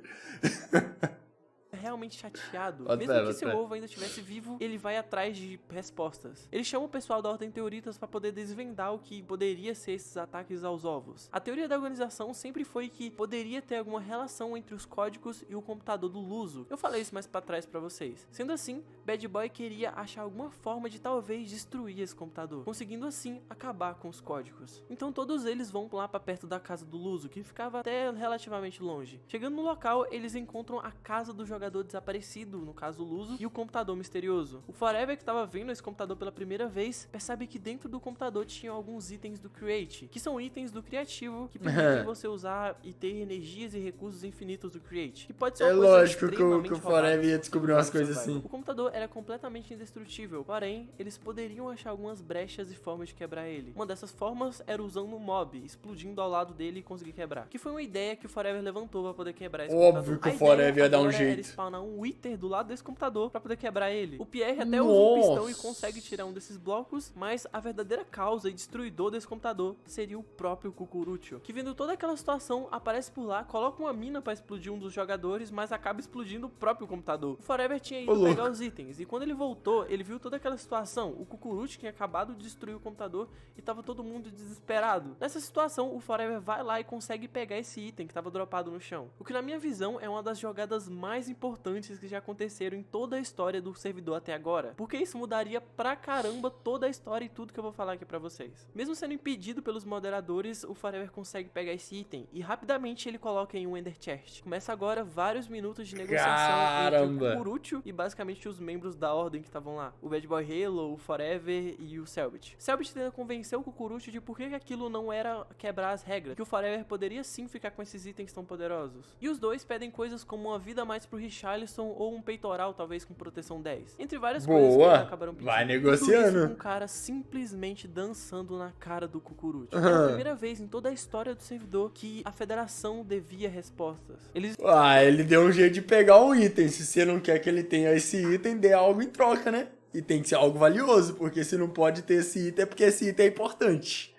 realmente chateado. Bota Mesmo fé, que bota seu fé. ovo ainda estivesse vivo, ele vai atrás de respostas. Ele chama o pessoal da Ordem Teoritas para poder desvendar o que poderia ser esses ataques aos ovos. A teoria da organização sempre foi que poderia ter alguma relação entre os códigos e o computador do Luso. Eu falei isso mais pra trás pra vocês. Sendo assim, Bad Boy queria achar alguma forma de talvez destruir esse computador, conseguindo assim acabar com os códigos. Então todos eles vão lá pra perto da casa do Luso, que ficava até relativamente longe. Chegando no local, eles encontram a casa do jogador desaparecido, no caso o Luso, e o computador misterioso. O Forever, que estava vendo esse computador pela primeira vez, percebe que dentro do computador tinham alguns itens do Create, que são itens do criativo, que permitem você usar e ter energias e recursos infinitos do Create. Que pode ser uma É coisa lógico que extremamente o Forever roubada ia descobrir umas no coisas survival. assim. O computador era completamente indestrutível, porém, eles poderiam achar algumas brechas e formas de quebrar ele. Uma dessas formas era usando um mob, explodindo ao lado dele e conseguir quebrar. Que foi uma ideia que o Forever levantou pra poder quebrar esse Óbvio computador. que o A Forever ideia ia dar um agora era jeito. spawnar um Wither do lado desse computador pra poder quebrar ele. O Pierre até usa um pistão e consegue tirar um desses blocos, mas a verdadeira causa e destruidor desse computador seria o próprio Cucurucho, que vendo toda aquela situação, aparece por lá, coloca uma mina pra explodir um dos jogadores, mas acaba explodindo o próprio computador. O Forever tinha ido pegar os itens, e quando ele voltou, ele viu toda aquela situação. O Cucurucho tinha acabado de destruir o computador e tava todo mundo desesperado. Nessa situação, o Forever vai lá e consegue pegar esse item que tava dropado no chão. O que na minha visão é uma das jogadas mais importantes importantes que já aconteceram em toda a história do servidor até agora, porque isso mudaria pra caramba toda a história e tudo que eu vou falar aqui pra vocês. Mesmo sendo impedido pelos moderadores, o Forever consegue pegar esse item e rapidamente ele coloca em um Ender Chest. Começa agora vários minutos de negociação entre o Cucurucho e basicamente os membros da Ordem que estavam lá. O Bad Boy Halo, o Forever e o Cellbit. Cellbit tenta convencer o Cucurucho de por que aquilo não era quebrar as regras, que o Forever poderia sim ficar com esses itens tão poderosos. E os dois pedem coisas como uma vida a mais pro Richarlison ou um peitoral talvez com proteção 10. Entre várias coisas que eles acabaram pedindo. Vai negociando. Tudo isso com um cara simplesmente dançando na cara do Cucurucho. Era a primeira vez em toda a história do servidor que a Federação devia respostas. Ele deu um jeito de pegar um item. Se você não quer que ele tenha esse item, dê algo em troca, né? E tem que ser algo valioso, porque se não pode ter esse item é porque esse item é importante.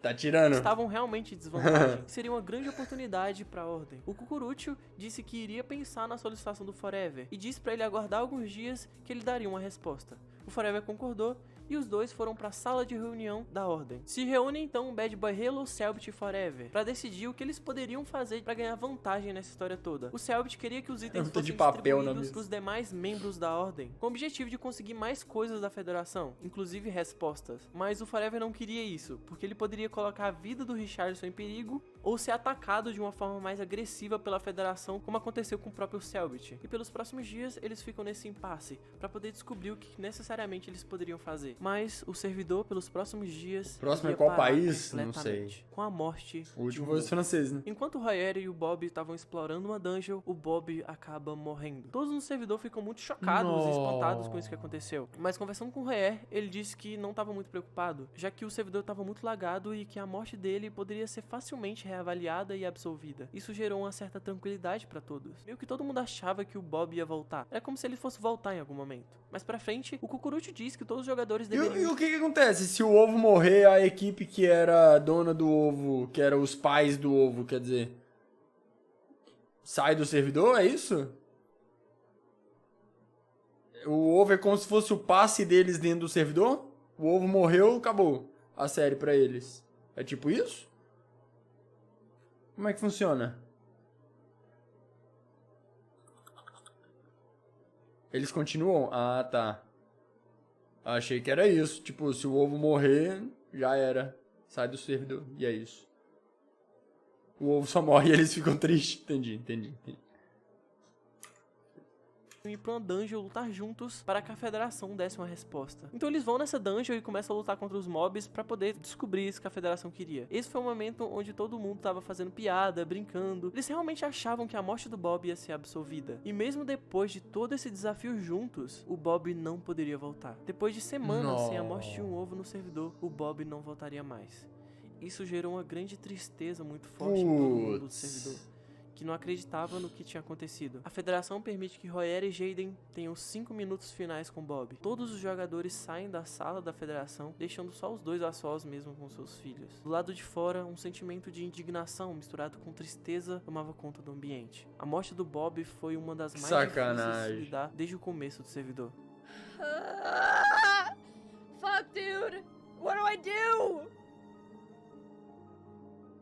Tá tirando? Estavam realmente em desvantagem. Seria uma grande oportunidade pra Ordem. O Cucurucho disse que iria pensar na solicitação do Forever e disse pra ele aguardar alguns dias que ele daria uma resposta. O Forever concordou e os dois foram pra sala de reunião da Ordem. Se reúnem então Bad Boy Halo, Cellbit e Forever pra decidir o que eles poderiam fazer pra ganhar vantagem nessa história toda. O Cellbit queria que os itens fossem distribuídos pros demais membros da Ordem, com o objetivo de conseguir mais coisas da Federação, inclusive respostas. Mas o Forever não queria isso, porque ele poderia colocar a vida do Richarlison em perigo ou ser atacado de uma forma mais agressiva pela Federação, como aconteceu com o próprio Cellbit. E pelos próximos dias eles ficam nesse impasse pra poder descobrir o que necessariamente eles poderiam fazer. Mas o servidor, pelos próximos dias... Próximo é qual país? Não sei. Com a morte o último foi os franceses, né? Enquanto o Royer e o Bob estavam explorando uma dungeon, o Bob acaba morrendo. Todos no servidor ficam muito chocados e espantados com isso que aconteceu. Mas conversando com o Royer, ele disse que não estava muito preocupado, já que o servidor estava muito lagado e que a morte dele poderia ser facilmente reavaliada e absolvida. Isso gerou uma certa tranquilidade pra todos. Meio que todo mundo achava que o Bob ia voltar. Era como se ele fosse voltar em algum momento. Mas pra frente, o Cucurucho diz que todos os jogadores deveriam... E o que acontece? Se o ovo morrer, a equipe que era dona do ovo, que era os pais do ovo, quer dizer... sai do servidor, é isso? O ovo é como se fosse o passe deles dentro do servidor? O ovo morreu, acabou a série pra eles. É tipo isso? Como é que funciona? Eles continuam? Ah, tá. Achei que era isso. Tipo, se o ovo morrer, já era. Sai do servidor. E é isso. O ovo só morre e eles ficam tristes. Entendi. ir pra uma dungeon lutar juntos para que a Federação desse uma resposta. Então eles vão nessa dungeon e começam a lutar contra os mobs para poder descobrir isso que a Federação queria. Esse foi o momento onde todo mundo tava fazendo piada, brincando. Eles realmente achavam que a morte do Bob ia ser absolvida. E mesmo depois de todo esse desafio juntos, o Bob não poderia voltar. Depois de semanas sem a morte de um ovo no servidor, o Bob não voltaria mais. Isso gerou uma grande tristeza muito forte em todo mundo do servidor, que não acreditava no que tinha acontecido. A Federação permite que Royer e Jaden tenham 5 minutos finais com Bob. Todos os jogadores saem da sala da Federação, deixando só os dois a sós mesmo com seus filhos. Do lado de fora, um sentimento de indignação misturado com tristeza tomava conta do ambiente. A morte do Bob foi uma das mais difíceis de lidar desde o começo do servidor. Fuck, dude! What do I do?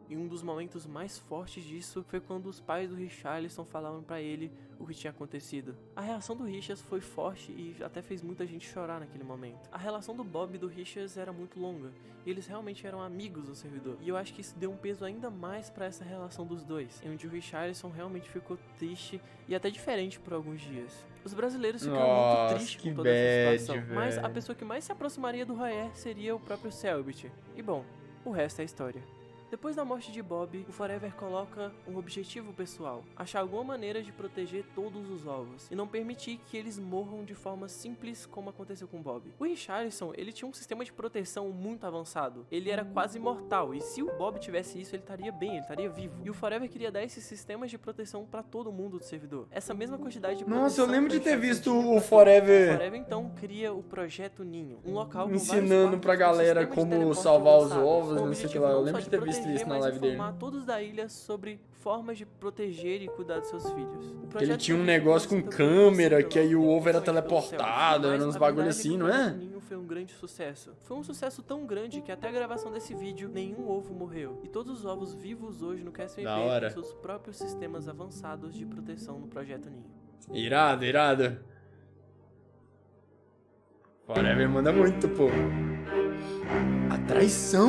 E um dos momentos mais fortes disso foi quando os pais do Richarlison falaram pra ele o que tinha acontecido. A reação do Richards foi forte e até fez muita gente chorar naquele momento. A relação do Bob e do Richards era muito longa, e eles realmente eram amigos no servidor. E eu acho que isso deu um peso ainda mais pra essa relação dos dois, em onde o Richarlison realmente ficou triste e até diferente por alguns dias. Os brasileiros ficaram muito tristes com toda essa situação, mas a pessoa que mais se aproximaria do Royer seria o próprio Cellbit. E bom, o resto é história. Depois da morte de Bob, o Forever coloca um objetivo pessoal: achar alguma maneira de proteger todos os ovos e não permitir que eles morram de forma simples como aconteceu com Bob. O Richarlison, ele tinha um sistema de proteção muito avançado. Ele era quase imortal e se o Bob tivesse isso, ele estaria bem, ele estaria vivo. E o Forever queria dar esses sistemas de proteção pra todo mundo do servidor. Essa mesma quantidade de proteção... Nossa, eu lembro de ter visto o Forever... O Forever então cria o Projeto Ninho, um local com ensinando pra galera como salvar os ovos, não sei o que lá. Eu lembro de ter visto isso na live dele. Informar todos da ilha sobre formas de proteger e cuidar dos seus filhos. Ele tinha um negócio com câmera, que aí o ovo era teleportado, era uns bagulho assim, não é? Foi um grande sucesso. Foi um sucesso tão grande que até a gravação desse vídeo, nenhum ovo morreu. E todos os ovos vivos hoje no KSMP têm seus próprios sistemas avançados de proteção no Projeto Ninho. Irado, irado. Forever manda muito, pô. A traição!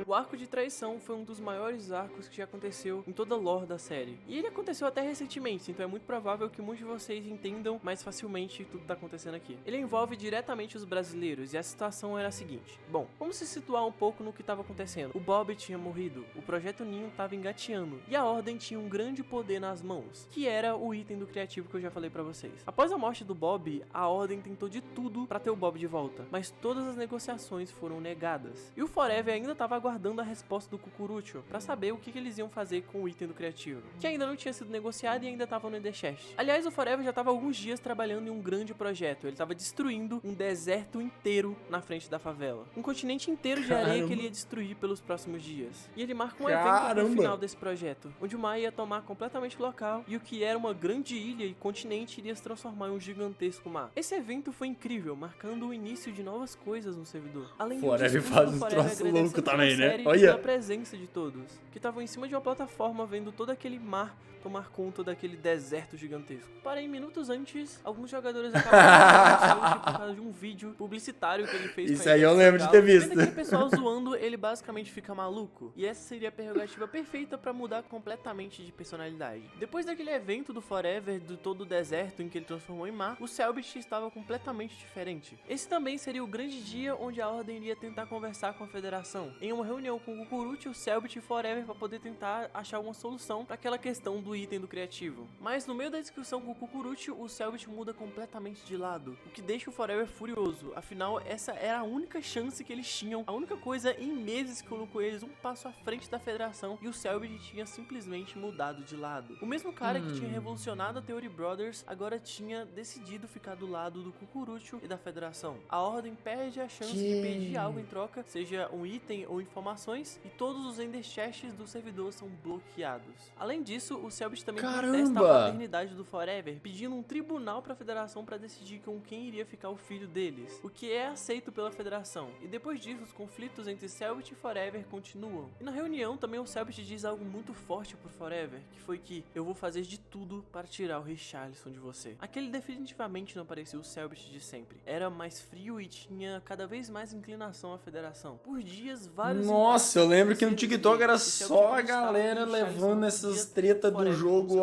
O arco de traição foi um dos maiores arcos que já aconteceu em toda a lore da série. E ele aconteceu até recentemente, então é muito provável que muitos de vocês entendam mais facilmente tudo que tá acontecendo aqui. Ele envolve diretamente os brasileiros, e a situação era a seguinte. Bom, vamos se situar um pouco no que estava acontecendo. O Bob tinha morrido, o Projeto Ninho estava engateando, e a Ordem tinha um grande poder nas mãos, que era o item do criativo que eu já falei pra vocês. Após a morte do Bob, a Ordem tentou de tudo pra ter o Bob de volta, mas todas as negociações foram negadas. E o Forever ainda estava aguardando a resposta do Cucurucho pra saber o que eles iam fazer com o item do criativo, que ainda não tinha sido negociado e ainda estava no Ender Chest. Aliás, o Forever já estava há alguns dias trabalhando em um grande projeto. Ele estava destruindo um deserto inteiro na frente da favela. Um continente inteiro de areia que ele ia destruir pelos próximos dias. E ele marca um evento no final desse projeto, onde o mar ia tomar completamente o local e o que era uma grande ilha e continente iria se transformar em um gigantesco mar. Esse evento foi incrível, marcando o início de novas coisas no servidor. Além Forever faz um troço louco também, né? Olha a presença de todos, que estavam em cima de uma plataforma vendo todo aquele mar tomar conta daquele deserto gigantesco. Porém, minutos antes, alguns jogadores acabaram por causa de um vídeo publicitário que ele fez. Isso aí eu lembro de ter visto. Vendo aquele pessoal zoando, ele basicamente fica maluco. E essa seria a prerrogativa perfeita pra mudar completamente de personalidade. Depois daquele evento do Forever, de todo o deserto em que ele transformou em mar, o Selbit estava completamente diferente. Esse também seria o grande dia onde a Ordem iria tentar conversar com a Federação. Em uma reunião com o Cucurucho, o Selbit e o Forever para poder tentar achar uma solução para aquela questão do item do criativo. Mas no meio da discussão com o Cucurucho, o Selbit muda completamente de lado, o que deixa o Forever furioso. Afinal, essa era a única chance que eles tinham, a única coisa em meses que colocou eles um passo à frente da Federação, e o Selbit tinha simplesmente mudado de lado. O mesmo cara que tinha revolucionado a Theory Brothers agora tinha decidido ficar do lado do Cucurucho e da Federação. A Ordem perde a chance de pedir algo em troca, seja um item ou informações, e todos os Ender Chests do servidor são bloqueados. Além disso, o Selbit também contesta a paternidade do Forever, pedindo um tribunal para a Federação para decidir com quem iria ficar o filho deles, o que é aceito pela Federação. E depois disso, os conflitos entre Selbit e Forever continuam. E na reunião também o Selbit diz algo muito forte pro Forever, que foi que eu vou fazer de tudo para tirar o Richarlison de você. Aquele definitivamente não parecia o Selbit de sempre. Era mais frio e tinha cada vez mais inclinação à Federação. Por dias, vários... Nossa, eu lembro que no TikTok era só a galera levando essas tretas do jogo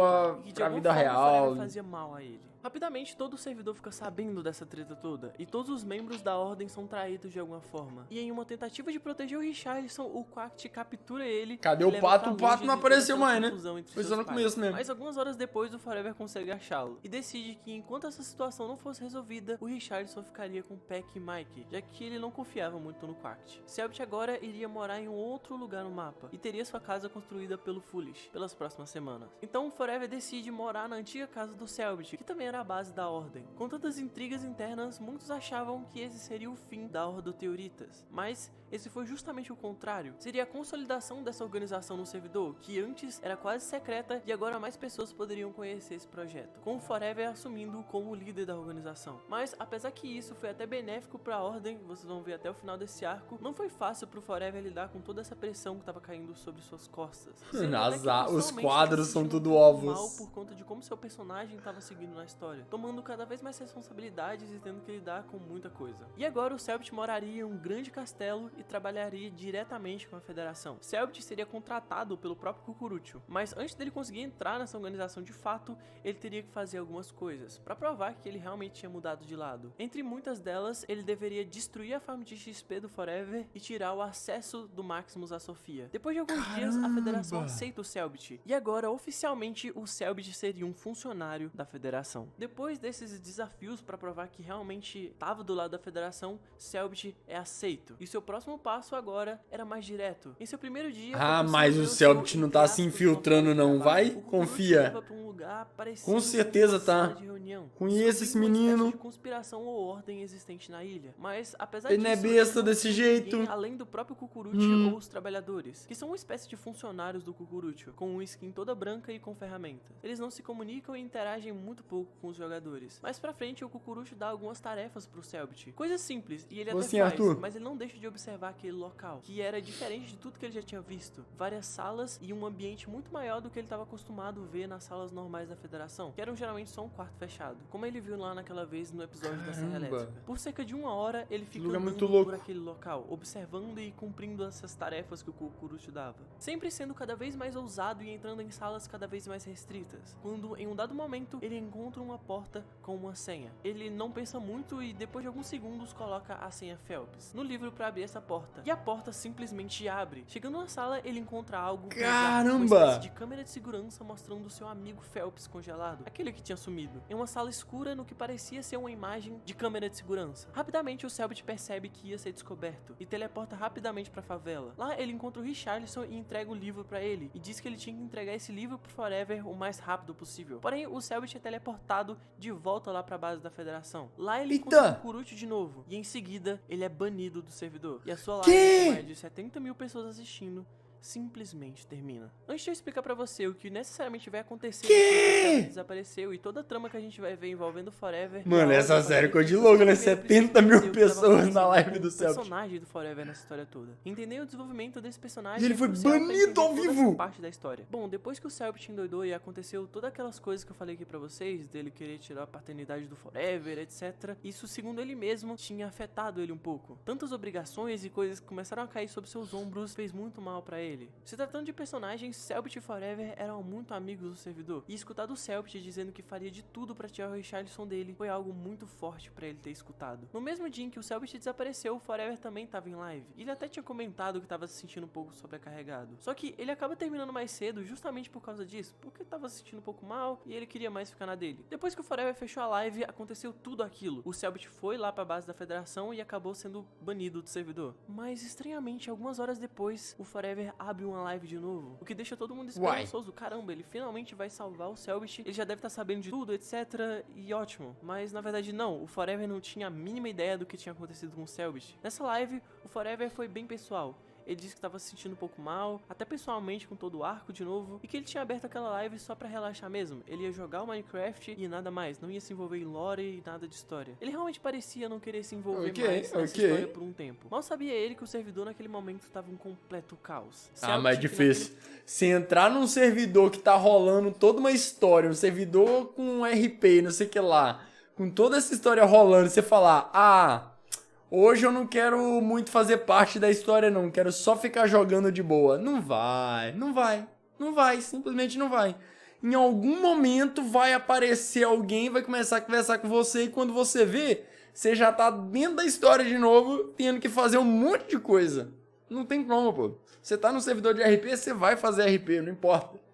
pra vida real. Fazia mal a ele. Rapidamente, todo o servidor fica sabendo dessa treta toda, e todos os membros da Ordem são traídos de alguma forma. E em uma tentativa de proteger o Richarlison, o Quact captura ele. Cadê o pato? O pato não apareceu mais, né? Foi só no começo mesmo. Mas algumas horas depois, o Forever consegue achá-lo, e decide que enquanto essa situação não fosse resolvida, o Richarlison ficaria com Peck e Mike, já que ele não confiava muito no Quact. Selbit agora iria morar em um outro lugar no mapa, e teria sua casa construída pelo Foolish, pelas próximas semanas. Então o Forever decide morar na antiga casa do Selbit, que também era a base da Ordem. Com tantas intrigas internas, muitos achavam que esse seria o fim da Horda Teoritas, mas esse foi justamente o contrário. Seria a consolidação dessa organização no servidor, que antes era quase secreta e agora mais pessoas poderiam conhecer esse projeto, com o Forever assumindo como líder da organização. Mas apesar que isso foi até benéfico para a Ordem, vocês vão ver até o final desse arco, não foi fácil pro Forever lidar com toda essa pressão que estava caindo sobre suas costas. Os quadros são tudo ovos. Mal por conta de como seu personagem estava seguindo na história, tomando cada vez mais responsabilidades e tendo que lidar com muita coisa. E agora o Selbit moraria em um grande castelo e trabalharia diretamente com a Federação. Selbit seria contratado pelo próprio Cucurucho, mas antes dele conseguir entrar nessa organização de fato, ele teria que fazer algumas coisas para provar que ele realmente tinha mudado de lado. Entre muitas delas, ele deveria destruir a farm de XP do Forever e tirar o acesso do Maximus à Sofia. Depois de alguns dias, a Federação aceita o Selbit, e agora oficialmente o Selbit seria um funcionário da Federação. Depois desses desafios para provar que realmente estava do lado da Federação, Selbit é aceito. E seu próximo passo agora era mais direto. Em seu primeiro dia... mas o Selbit não tá se infiltrando não, vai? Confia. Com certeza tá. Conheço esse menino. De conspiração ou ordem existente na ilha. Mas apesar ele não é besta desse jeito. Além do próprio Cucurucho ou os trabalhadores, que são uma espécie de funcionários do Cucurucho, com uma skin toda branca e com ferramentas. Eles não se comunicam e interagem muito pouco com os jogadores. Mais pra frente, o Cucurucho dá algumas tarefas pro Selbit. Coisas simples, e ele até faz, Arthur. mas ele não deixa de observar aquele local, que era diferente de tudo que ele já tinha visto. Várias salas e um ambiente muito maior do que ele estava acostumado a ver nas salas normais normais da Federação, que eram geralmente só um quarto fechado, como ele viu lá naquela vez no episódio da Serra Elétrica. Por cerca de 1 hora, ele fica lugar andando muito louco. por aquele local, observando e cumprindo essas tarefas que o Kukurucho dava, sempre sendo cada vez mais ousado e entrando em salas cada vez mais restritas, quando em um dado momento ele encontra uma porta com uma senha. Ele não pensa muito e depois de alguns segundos coloca a senha Phelps no livro para abrir essa porta, e a porta simplesmente abre. Chegando na sala, ele encontra algo Caramba! uma espécie de câmera de segurança mostrando o seu amigo Phelps congelado, aquele que tinha sumido, em uma sala escura no que parecia ser uma imagem de câmera de segurança. Rapidamente o Selbit percebe que ia ser descoberto e teleporta rapidamente pra favela. Lá ele encontra o Richarlison e entrega o livro pra ele, e diz que ele tinha que entregar esse livro pro Forever o mais rápido possível. Porém, o Selbit é teleportado de volta lá pra base da Federação. Lá ele encontra o Kukurucho de novo, e em seguida ele é banido do servidor. E a sua live, com mais de 70 mil pessoas assistindo, simplesmente termina. Antes de eu explicar pra você o que necessariamente vai acontecer depois que o Selbit desapareceu e toda a trama que a gente vai ver envolvendo Forever. Mano, essa série ficou de louco, né? 70 mil pessoas na live do Selbit. Personagem do Forever nessa história toda. Entender o desenvolvimento desse personagem. E ele foi crucial pra banido entender ao toda vivo. essa parte da história. Bom, depois que o Selbit endoidou e aconteceu todas aquelas coisas que eu falei aqui pra vocês, dele querer tirar a paternidade do Forever, etc. Isso, segundo ele mesmo, tinha afetado ele um pouco. Tantas obrigações e coisas que começaram a cair sobre seus ombros fez muito mal pra ele. Se tratando de personagens, Selbit e Forever eram muito amigos do servidor, e escutar do Selbit dizendo que faria de tudo pra tirar o Richarlison dele foi algo muito forte pra ele ter escutado. No mesmo dia em que o Selbit desapareceu, o Forever também tava em live. Ele até tinha comentado que tava se sentindo um pouco sobrecarregado. Só que ele acaba terminando mais cedo justamente por causa disso, porque tava se sentindo um pouco mal e ele queria mais ficar na dele. Depois que o Forever fechou a live, aconteceu tudo aquilo. O Selbit foi lá pra base da Federação e acabou sendo banido do servidor. Mas estranhamente, algumas horas depois, o Forever abre uma live de novo, o que deixa todo mundo esperançoso. Caramba, ele finalmente vai salvar o Selbit, ele já deve estar sabendo de tudo, etc. E ótimo. Mas na verdade não, o Forever não tinha a mínima ideia do que tinha acontecido com o Selbit. Nessa live, o Forever foi bem pessoal. Ele disse que estava se sentindo um pouco mal, até pessoalmente com todo o arco de novo, e que ele tinha aberto aquela live só pra relaxar mesmo. Ele ia jogar o Minecraft e nada mais, não ia se envolver em lore e nada de história. Ele realmente parecia não querer se envolver mais nessa história por um tempo. Mal sabia ele que o servidor naquele momento estava um completo caos. Mas é difícil. Se entrar num servidor que tá rolando toda uma história, um servidor com RP, não sei o que lá, com toda essa história rolando, você falar, hoje eu não quero muito fazer parte da história não, quero só ficar jogando de boa. Não vai, simplesmente não vai. Em algum momento vai aparecer alguém, vai começar a conversar com você e quando você vê, você já tá dentro da história de novo, tendo que fazer um monte de coisa. Não tem como, pô. Você tá no servidor de RP, você vai fazer RP, não importa.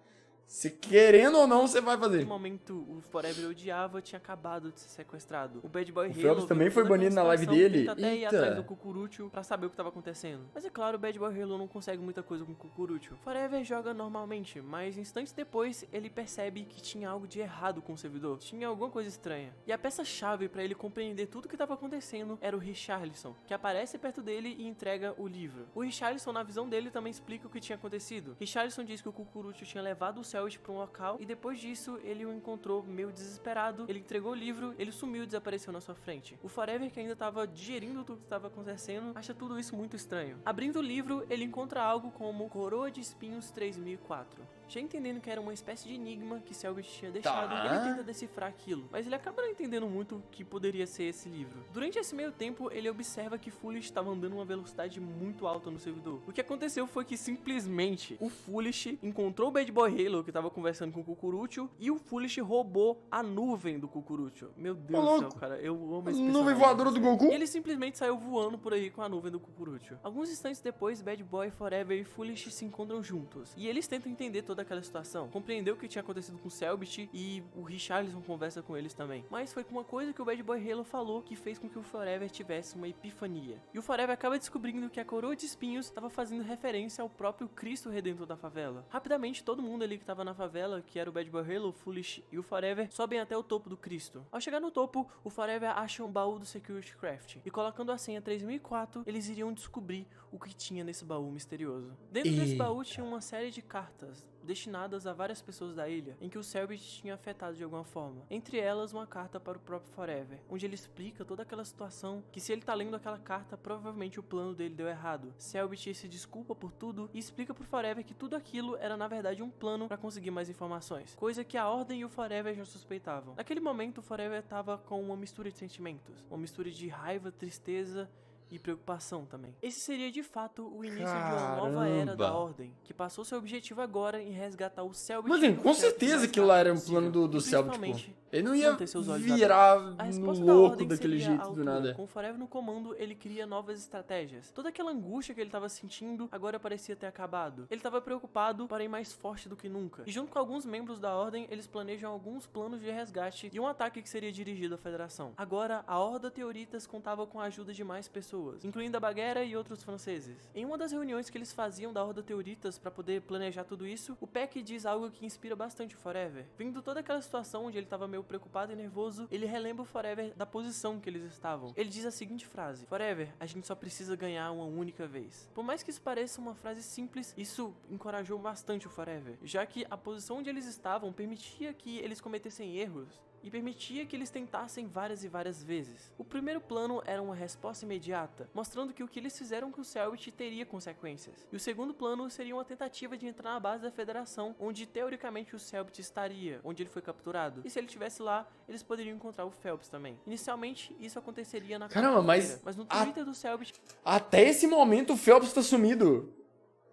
Se querendo ou não, você vai fazer. No momento, o Forever odiava tinha acabado de ser sequestrado. O Bad Boy Halo... Phelps também foi banido na live dele. Até ir atrás do Kukurucho pra saber o que tava acontecendo. Mas é claro, o Bad Boy Halo não consegue muita coisa com o Kukurucho. Forever joga normalmente, mas instantes depois, ele percebe que tinha algo de errado com o servidor. Tinha alguma coisa estranha. E a peça-chave pra ele compreender tudo o que tava acontecendo era o Richarlison, que aparece perto dele e entrega o livro. O Richarlison, na visão dele, também explica o que tinha acontecido. Richarlison diz que o Kukurucho tinha levado o Selbit pra um local e depois disso ele o encontrou meio desesperado, ele entregou o livro, ele sumiu e desapareceu na sua frente. O Forever, que ainda tava digerindo tudo que estava acontecendo, acha tudo isso muito estranho. Abrindo o livro, ele encontra algo como Coroa de Espinhos 3004. Já entendendo que era uma espécie de enigma que Selbit tinha deixado, ele tenta decifrar aquilo, mas ele acaba não entendendo muito o que poderia ser esse livro. Durante esse meio tempo, ele observa que Foolish estava andando uma velocidade muito alta no servidor. O que aconteceu foi que simplesmente o Foolish encontrou o Bad Boy Halo que estava conversando com o Kukurucho e o Foolish roubou a nuvem do Kukurucho. Meu Deus do céu, cara, eu amo esse personagem. Nuvem voadora do Goku? E ele simplesmente saiu voando por aí com a nuvem do Kukurucho. Alguns instantes depois, Bad Boy, Forever e Foolish se encontram juntos e eles tentam entender toda aquela situação, compreendeu o que tinha acontecido com o Selbit e o Richarlison conversa com eles também. Mas foi com uma coisa que o Bad Boy Halo falou que fez com que o Forever tivesse uma epifania. E o Forever acaba descobrindo que a coroa de espinhos estava fazendo referência ao próprio Cristo Redentor da favela. Rapidamente, todo mundo ali que estava na favela, que era o Bad Boy Halo, o Foolish e o Forever, sobem até o topo do Cristo. Ao chegar no topo, o Forever acha um baú do Security Craft e colocando a senha 3004, eles iriam descobrir o que tinha nesse baú misterioso. Dentro desse baú tinha uma série de cartas destinadas a várias pessoas da ilha, em que o Selbit tinha afetado de alguma forma. Entre elas, uma carta para o próprio Forever, onde ele explica toda aquela situação, que se ele tá lendo aquela carta, provavelmente o plano dele deu errado. Selbit se desculpa por tudo e explica pro Forever que tudo aquilo era na verdade um plano para conseguir mais informações, coisa que a Ordem e o Forever já suspeitavam. Naquele momento, o Forever tava com uma mistura de sentimentos, uma mistura de raiva, tristeza e preocupação também. Esse seria de fato o início de uma nova era da Ordem, que passou seu objetivo agora em resgatar o Selbit. Mas com certeza que lá era um plano do Selbit, pô. Ele não ia virar no louco daquele jeito do nada. Com o Forever no comando, ele cria novas estratégias. Toda aquela angústia que ele tava sentindo agora parecia ter acabado. Ele tava preocupado, porém mais forte do que nunca. E junto com alguns membros da Ordem, eles planejam alguns planos de resgate e um ataque que seria dirigido à Federação. Agora, a Horda Teoritas contava com a ajuda de mais pessoas, incluindo a Baguera e outros franceses. Em uma das reuniões que eles faziam da Horda Teoritas para poder planejar tudo isso, o Peck diz algo que inspira bastante o Forever. Vindo toda aquela situação onde ele tava meio preocupado e nervoso, ele relembra o Forever da posição que eles estavam. Ele diz a seguinte frase: Forever, a gente só precisa ganhar uma única vez. Por mais que isso pareça uma frase simples, isso encorajou bastante o Forever, já que a posição onde eles estavam permitia que eles cometessem erros e permitia que eles tentassem várias e várias vezes. O primeiro plano era uma resposta imediata, mostrando que o que eles fizeram com o Selbit teria consequências. E o segundo plano seria uma tentativa de entrar na base da Federação, onde teoricamente o Selbit estaria, onde ele foi capturado. E se ele estivesse lá, eles poderiam encontrar o Phelps também. Inicialmente, isso aconteceria na quarta-feira, mas no Twitter do Selbit... Até esse momento o Phelps tá sumido.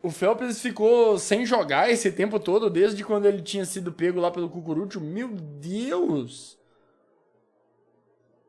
O Phelps ficou sem jogar esse tempo todo, desde quando ele tinha sido pego lá pelo Cucurucho. Meu Deus!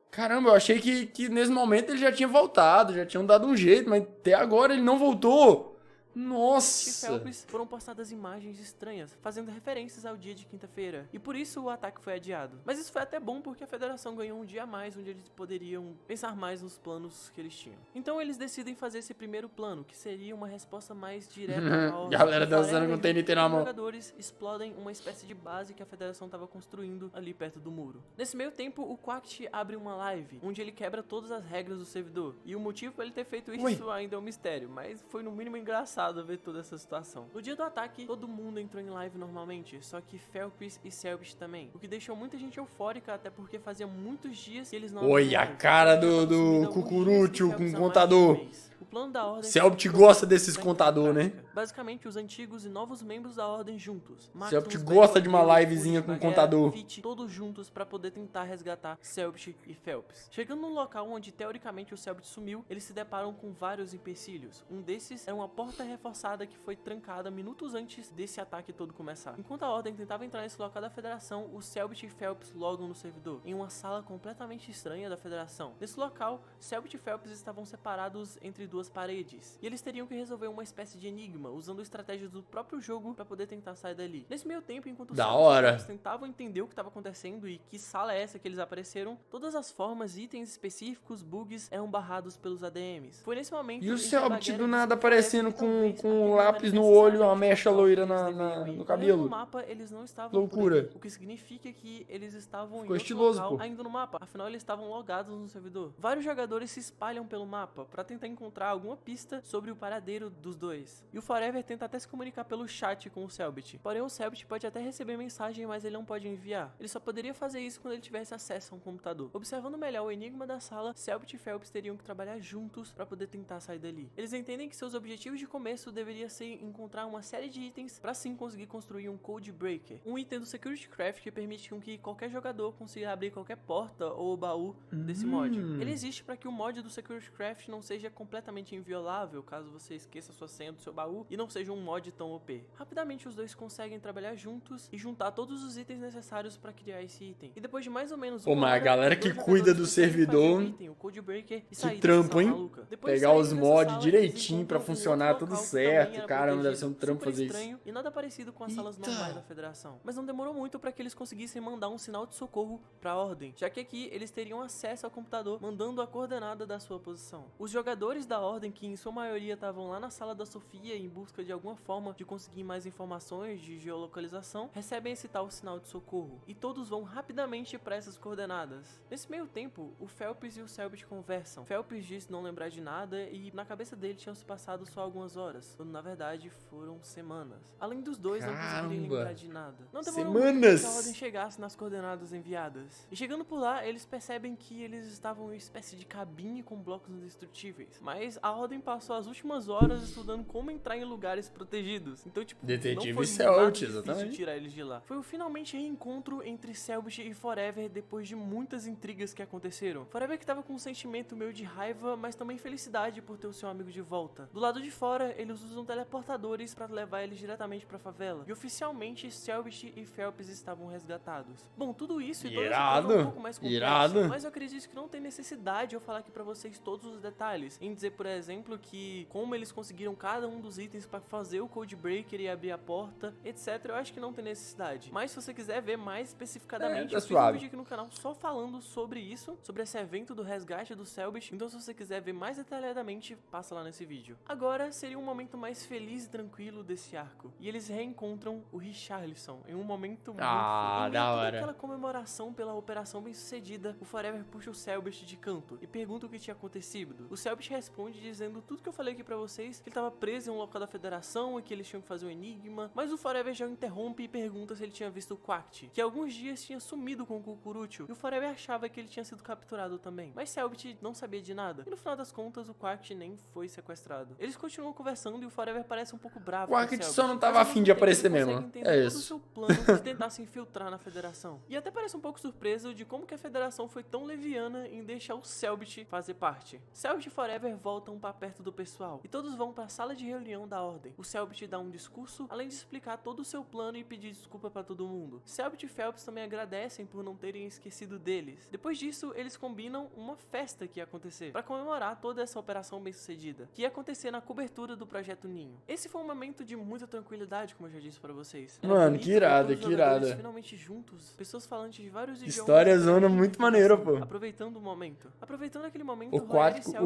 Caramba, eu achei que nesse momento ele já tinha voltado, já tinham dado um jeito, mas até agora ele não voltou. Nossa! Phelps foram postadas imagens estranhas, fazendo referências ao dia de quinta-feira, e por isso o ataque foi adiado. Mas isso foi até bom porque a Federação ganhou um dia a mais, onde eles poderiam pensar mais nos planos que eles tinham. Então eles decidem fazer esse primeiro plano, que seria uma resposta mais direta ao... Galera dançando com o TNT na mão. Os jogadores explodem uma espécie de base que a Federação estava construindo ali perto do muro. Nesse meio tempo, o Quact abre uma live, onde ele quebra todas as regras do servidor, e o motivo para ele ter feito isso ainda é um mistério, mas foi no mínimo engraçado ver toda essa situação. No dia do ataque, todo mundo entrou em live normalmente, só que Phelps e Selbit também, o que deixou muita gente eufórica, até porque fazia muitos dias que eles não... Oi, a cara do Cucurucho com o contador. O plano da Ordem... Selbit gosta desses contador, né? Basicamente, os antigos e novos membros da Ordem juntos. Selbit gosta de uma livezinha com o contador. Todos juntos pra poder tentar resgatar Selbit e Phelps. Chegando no local onde teoricamente o Selbit sumiu, eles se deparam com vários empecilhos. Um desses é uma porta reforçada que foi trancada minutos antes desse ataque todo começar. Enquanto a Ordem tentava entrar nesse local da Federação, o Selbit e Phelps logam no servidor, em uma sala completamente estranha da Federação. Nesse local, Selbit e Phelps estavam separados entre duas paredes, e eles teriam que resolver uma espécie de enigma, usando estratégias do próprio jogo para poder tentar sair dali. Nesse meio tempo, enquanto os Selbit tentavam entender o que estava acontecendo e que sala é essa que eles apareceram, todas as formas, itens específicos, bugs eram barrados pelos ADMs. Foi nesse momento... E o Selbit do nada aparecendo com um lápis no olho, uma mecha loira no cabelo. No mapa, eles não estavam loucura. O que significa que eles estavam Ficou em estiloso, local, pô. ainda no mapa. Afinal, eles estavam logados no servidor. Vários jogadores se espalham pelo mapa para tentar encontrar alguma pista sobre o paradeiro dos dois. E o Forever tenta até se comunicar pelo chat com o Selbit. Porém, o Selbit pode até receber mensagem, mas ele não pode enviar. Ele só poderia fazer isso quando ele tivesse acesso a um computador. Observando melhor o enigma da sala, Selbit e Phelps teriam que trabalhar juntos para poder tentar sair dali. Eles entendem que seus objetivos de começo deveria ser encontrar uma série de itens para assim conseguir construir um Code Breaker, um item do Security Craft que permite que qualquer jogador consiga abrir qualquer porta ou baú desse mod. Ele existe para que o mod do Security Craft não seja completamente inviolável caso você esqueça sua senha do seu baú e não seja um mod tão OP. Rapidamente os dois conseguem trabalhar juntos e juntar todos os itens necessários para criar esse item. E depois de mais ou menos uma hora, a galera que cuida do servidor que trampo, hein? Pegar os mods direitinho para funcionar tudo certo. Caramba, deve ser um trampo fazer isso. E nada parecido com as salas normais da Federação. Mas não demorou muito para que eles conseguissem mandar um sinal de socorro para a Ordem, já que aqui eles teriam acesso ao computador mandando a coordenada da sua posição. Os jogadores da Ordem, que em sua maioria estavam lá na Sala da Sofia em busca de alguma forma de conseguir mais informações de geolocalização, recebem esse tal sinal de socorro, e todos vão rapidamente para essas coordenadas. Nesse meio tempo, o Phelps e o Selbit conversam. Phelps diz não lembrar de nada e na cabeça dele tinham se passado só algumas horas, quando na verdade foram semanas. Além dos dois não conseguirem lembrar de nada. Não demorou muito que a Ordem chegasse nas coordenadas enviadas. E chegando por lá, eles percebem que eles estavam em uma espécie de cabine com blocos indestrutíveis. Mas a Ordem passou as últimas horas estudando como entrar em lugares protegidos. Então, tipo, Detetive não foi Selbit, nada difícil exatamente. tirar eles de lá. Foi o finalmente reencontro entre Selbit e Forever depois de muitas intrigas que aconteceram. Forever que tava com um sentimento meio de raiva, mas também felicidade por ter o seu amigo de volta. Do lado de fora, eles usam teleportadores pra levar eles diretamente pra favela. E oficialmente, Selbit e Phelps estavam resgatados. Bom, tudo isso e toda essa coisa é um pouco mais complexa, mas eu acredito que não tem necessidade de eu falar aqui pra vocês todos os detalhes. Em dizer, por exemplo, que como eles conseguiram cada um dos itens pra fazer o Codebreaker e abrir a porta, etc. Eu acho que não tem necessidade. Mas se você quiser ver mais especificadamente, eu fiz um vídeo aqui no canal só falando sobre isso, sobre esse evento do resgate do Selbit. Então se você quiser ver mais detalhadamente, passa lá nesse vídeo. Agora seria um momento mais feliz e tranquilo desse arco. E eles reencontram o Richarlison em um momento muito feliz. Da hora. Aquela comemoração pela operação bem sucedida, o Forever puxa o Selbit de canto e pergunta o que tinha acontecido. O Selbit responde dizendo tudo que eu falei aqui pra vocês, que ele tava preso em um local da Federação e que eles tinham que fazer um enigma, mas o Forever já o interrompe e pergunta se ele tinha visto o Quact, que há alguns dias tinha sumido com o Cucurucho, e o Forever achava que ele tinha sido capturado também. Mas Selbit não sabia de nada, e no final das contas o Quact nem foi sequestrado. Eles continuam conversando e o Forever parece um pouco bravo. O Quact só não tava afim de aparecer mesmo. É isso. Todo o seu plano de tentar se infiltrar na Federação. E até parece um pouco surpreso de como que a Federação foi tão leviana em deixar o Selbit fazer parte. Selbit e Forever voltam pra perto do pessoal, e todos vão pra sala de reunião da Ordem. O Selbit dá um discurso, além de explicar todo o seu plano e pedir desculpa pra todo mundo. Selbit e Phelps também agradecem por não terem esquecido deles. Depois disso, eles combinam uma festa que ia acontecer, pra comemorar toda essa operação bem sucedida, que ia acontecer na cobertura do Projeto Ninho. Esse foi um momento de muita tranquilidade, como eu já disse pra vocês. Mano, que irado, que irado. Finalmente juntos, pessoas falantes de vários idiomas. História zona muito maneira, pô. Aproveitando o momento. Aproveitando aquele momento, O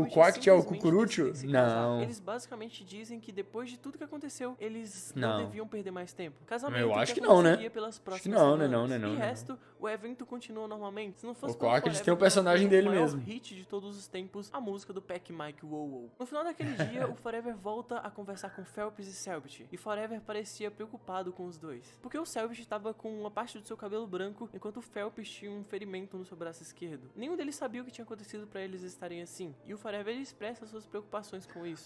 Quact é o Cucurucho? Não. Eles basicamente dizem que depois de tudo que aconteceu, eles não deviam perder mais tempo. Casamento eu acho que não, né? Pelas Acho que próximas não, semanas. né? Não. E resto, o evento continua normalmente. Se não fosse O pelo Quact Forever, tem o personagem dele o maior mesmo. hit de todos os tempos, a música do Pac Mike Wow Wow. No final daquele dia, o Forever volta a conversar com Phelps e Selbit. E Forever parecia preocupado com os dois. Porque o Selbit estava com uma parte do seu cabelo branco, enquanto o Phelps tinha um ferimento no seu braço esquerdo. Nenhum deles sabia o que tinha acontecido pra eles estarem assim. E o Forever expressa suas preocupações com isso.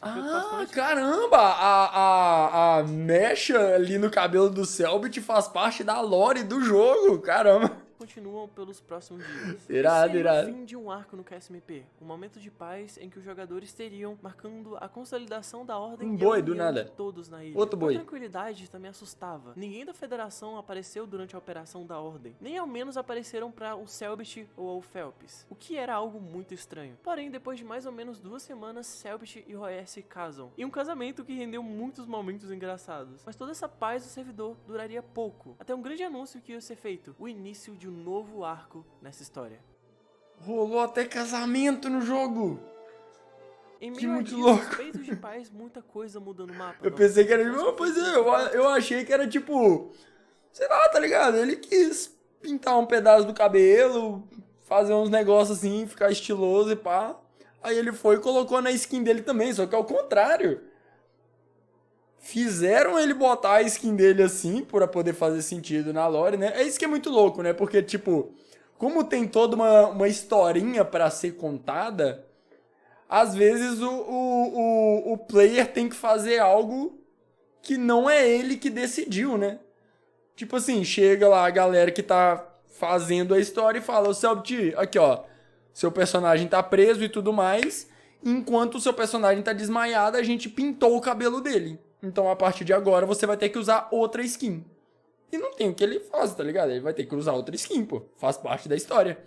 Caramba! A mecha ali no cabelo do Selbit faz parte da lore do jogo, caramba! Continuam pelos próximos dias. Irado. O fim de um arco no KSMP, um momento de paz em que os jogadores teriam marcando a consolidação da ordem Um e boi a do união nada. de todos na ilha. Outro boi. A tranquilidade também assustava. Ninguém da Federação apareceu durante a operação da ordem, nem ao menos apareceram para o Selbit ou ao Phelps, o que era algo muito estranho. Porém, depois de mais ou menos 2 semanas, Selbit e Roer se casam, em um casamento que rendeu muitos momentos engraçados. Mas toda essa paz do servidor duraria pouco, até um grande anúncio que ia ser feito, o início de um novo arco nessa história. Rolou até casamento no jogo! Em Que meio a muito dias, louco. feitos de paz, muita coisa muda no mapa. Eu pensei que era tipo, pois é, eu achei que era tipo, sei lá, tá ligado? Ele quis pintar um pedaço do cabelo, fazer uns negócios assim, ficar estiloso e pá. Aí ele foi e colocou na skin dele também, só que ao contrário. Fizeram ele botar a skin dele assim, pra poder fazer sentido na lore, né? É isso que é muito louco, né? Porque, tipo, como tem toda uma historinha pra ser contada, às vezes o player tem que fazer algo que não é ele que decidiu, né? Tipo assim, chega lá a galera que tá fazendo a história e fala, ô Selbit, aqui ó, seu personagem tá preso e tudo mais, enquanto o seu personagem tá desmaiado, a gente pintou o cabelo dele. Então, a partir de agora, você vai ter que usar outra skin. E não tem o que ele faz, tá ligado? Ele vai ter que usar outra skin, pô. Faz parte da história.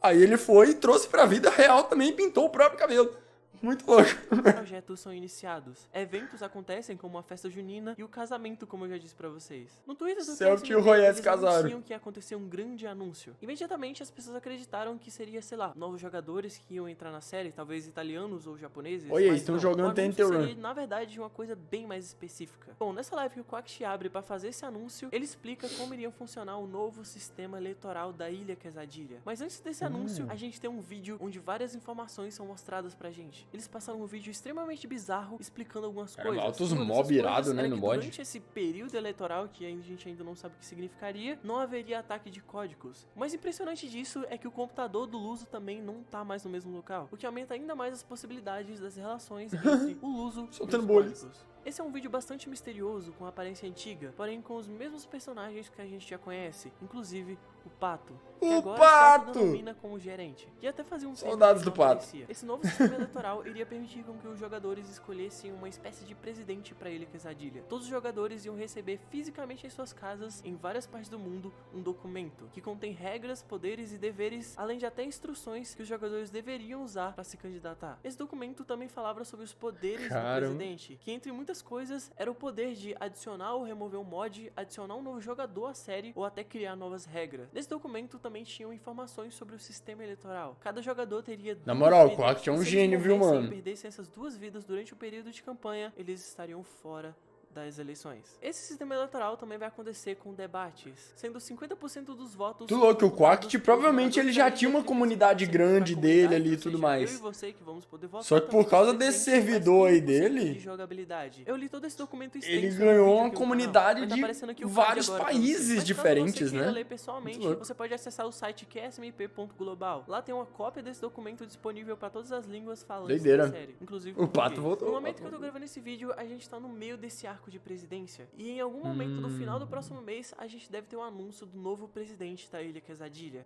Aí ele foi e trouxe pra vida real também e pintou o próprio cabelo. Muito louco. Projetos são iniciados. Eventos acontecem como a festa junina e o casamento, como eu já disse pra vocês. No Twitter do Celtic e o KSMP, Royale eles casaram. anunciam que ia acontecer um grande anúncio. Imediatamente as pessoas acreditaram que seria, sei lá, novos jogadores que iam entrar na série, talvez italianos ou japoneses. Olha, mas estão não, jogando o anúncio Temple Run. seria, na verdade, uma coisa bem mais específica. Bom, nessa live que o Quack abre pra fazer esse anúncio, ele explica como iria funcionar o novo sistema eleitoral da Ilha Quesadilha. Mas antes desse anúncio, a gente tem um vídeo onde várias informações são mostradas pra gente. Eles passaram um vídeo extremamente bizarro explicando algumas coisas. altos Uma mob dessas irado, coisas né, era no que mod. durante esse período eleitoral, que a gente ainda não sabe o que significaria, não haveria ataque de códigos. O mais impressionante disso é que o computador do Luso também não tá mais no mesmo local, o que aumenta ainda mais as possibilidades das relações entre o Luso e Soltando os bolhas. códigos. Esse é um vídeo bastante misterioso, com aparência antiga, porém com os mesmos personagens que a gente já conhece, inclusive o Pato, que O agora Pato! se denomina como gerente, e até fazia um tempo Saudades que do não Pato. aparecia. Esse novo sistema eleitoral iria permitir com que os jogadores escolhessem uma espécie de presidente para Ilha Quesadilha. Todos os jogadores iam receber fisicamente em suas casas, em várias partes do mundo, um documento que contém regras, poderes e deveres, além de até instruções que os jogadores deveriam usar para se candidatar. Esse documento também falava sobre os poderes do Caramba. presidente, que entre muitas coisas era o poder de adicionar ou remover um mod, adicionar um novo jogador à série ou até criar novas regras. Nesse documento também tinham informações sobre o sistema eleitoral. Cada jogador teria Na duas moral, o vidas, Quack é um e se eles gênio, viu, morressem mano? e perdessem essas duas vidas durante o período de campanha, eles estariam fora das eleições. Esse sistema eleitoral também vai acontecer com debates, sendo 50% dos votos... Tu louco, o Quack, dados provavelmente pelos ele já jogadores tinha uma e 35% comunidade pra grande comunidade, dele ali e ou tudo seja, mais. eu e você que vamos poder votar Só que por também causa nos desse presidentes, servidor mais aí 1% dele, de jogabilidade. Eu li todo esse documento extenso ele no ganhou vídeo uma aqui no comunidade canal. Vai tá de aparecendo aqui o vários card agora pra países você. Mas diferentes, caso você queira né? ler pessoalmente, Muito louco. você pode acessar o site qsmp.global. Lá tem uma cópia desse documento disponível para todas as línguas falantes Doideira. da série, inclusive O Pato português. voltou, No o momento Pato que eu tô voltou. gravando esse vídeo, a gente tá no meio desse arco de presidência. E em algum momento do final do próximo mês, a gente deve ter um anúncio do novo presidente da Ilha Quesadilha.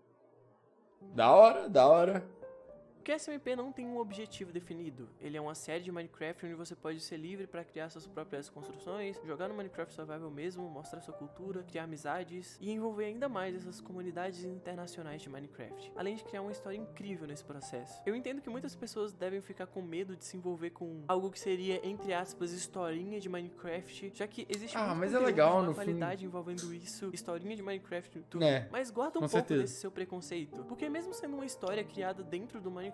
Da hora, da hora. O QSMP não tem um objetivo definido. Ele é uma série de Minecraft onde você pode ser livre para criar suas próprias construções, jogar no Minecraft Survival mesmo, mostrar sua cultura, criar amizades e envolver ainda mais essas comunidades internacionais de Minecraft, além de criar uma história incrível nesse processo. Eu entendo que muitas pessoas devem ficar com medo de se envolver com algo que seria, entre aspas, historinha de Minecraft, já que existe muito mas é conteúdo legal, de má no fim. qualidade envolvendo isso, historinha de Minecraft no YouTube. É, Mas guarda um com pouco certeza. desse seu preconceito, porque mesmo sendo uma história criada dentro do Minecraft,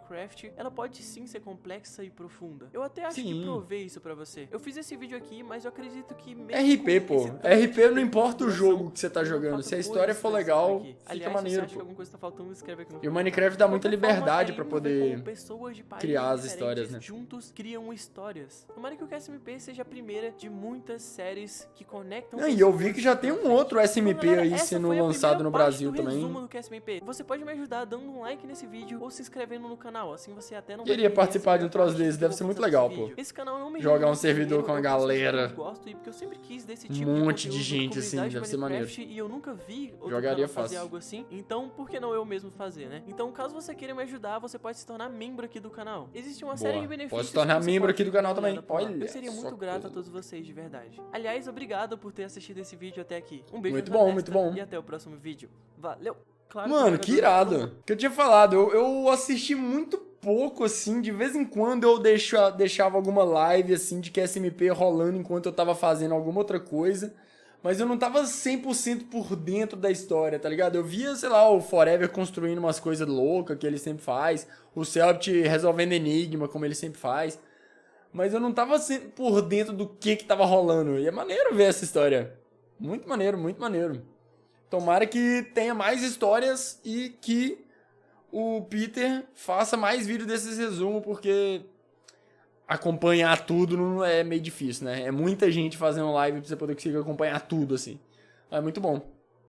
ela pode sim ser complexa e profunda. Eu até acho que Sim. provei isso pra você. Eu fiz esse vídeo aqui, mas eu acredito que mesmo RP, com pô. esse tanto RP de não importa o informação, jogo que você tá ainda jogando. falta Se a coisas história for pra legal, aqui. fica Aliás, maneiro, se você acha que pô. alguma coisa tá faltando, escreve aqui no E o Minecraft dá De muita qualquer forma, liberdade é pra lindo ver poder como pessoas de países criar as diferentes histórias, né? juntos criam histórias. Tomara que o QSMP seja a primeira de muitas séries que conectam Não, e eu vi pessoas que já tem pela um frente. outro SMP Então, galera, aí essa sendo foi a lançado primeira no parte Brasil do também. resumo do QSMP. Você pode me ajudar dando um like nesse vídeo ou se inscrevendo no canal, assim você até não vai Queria perder participar essa de um troço parte desse, que eu deve vou ser muito postar legal, nesse pô. vídeo. Esse canal não me Jogar rende um muito servidor dinheiro, com a eu faço isso porque galera. eu gosto e porque eu sempre quis desse Um tipo monte de de conteúdo gente, da assim, comunidade deve ser Minecraft, e eu nunca vi outro Jogaria canal fazer fácil. algo assim. Então, por que não eu mesmo fazer, né? Então, caso você queira me ajudar, você pode se tornar membro aqui do canal. Existe uma série de Boa. benefícios. Pode se tornar que você membro pode aqui do dar uma canal também. olhada por lá. Olha Eu seria muito só grato a coisa. todos vocês de verdade. Aliás, obrigado por ter assistido esse vídeo até aqui. Um beijo Muito na bom, testa muito bom. e até o próximo vídeo. Valeu! Claro Mano, o que jogador- irado. Que eu tinha falado, eu assisti muito pouco, assim, de vez em quando eu deixava alguma live, assim, de QSMP rolando enquanto eu tava fazendo alguma outra coisa, mas eu não tava 100% por dentro da história, tá ligado? Eu via, sei lá, o Forever construindo umas coisas loucas que ele sempre faz, o Celpt resolvendo enigma, como ele sempre faz, mas eu não tava sempre por dentro do que tava rolando, e é maneiro ver essa história. Muito maneiro, muito maneiro. Tomara que tenha mais histórias e que o Peter faça mais vídeos desses resumos, porque acompanhar tudo não é meio difícil, né? É muita gente fazendo live pra você poder conseguir acompanhar tudo, assim. É muito bom.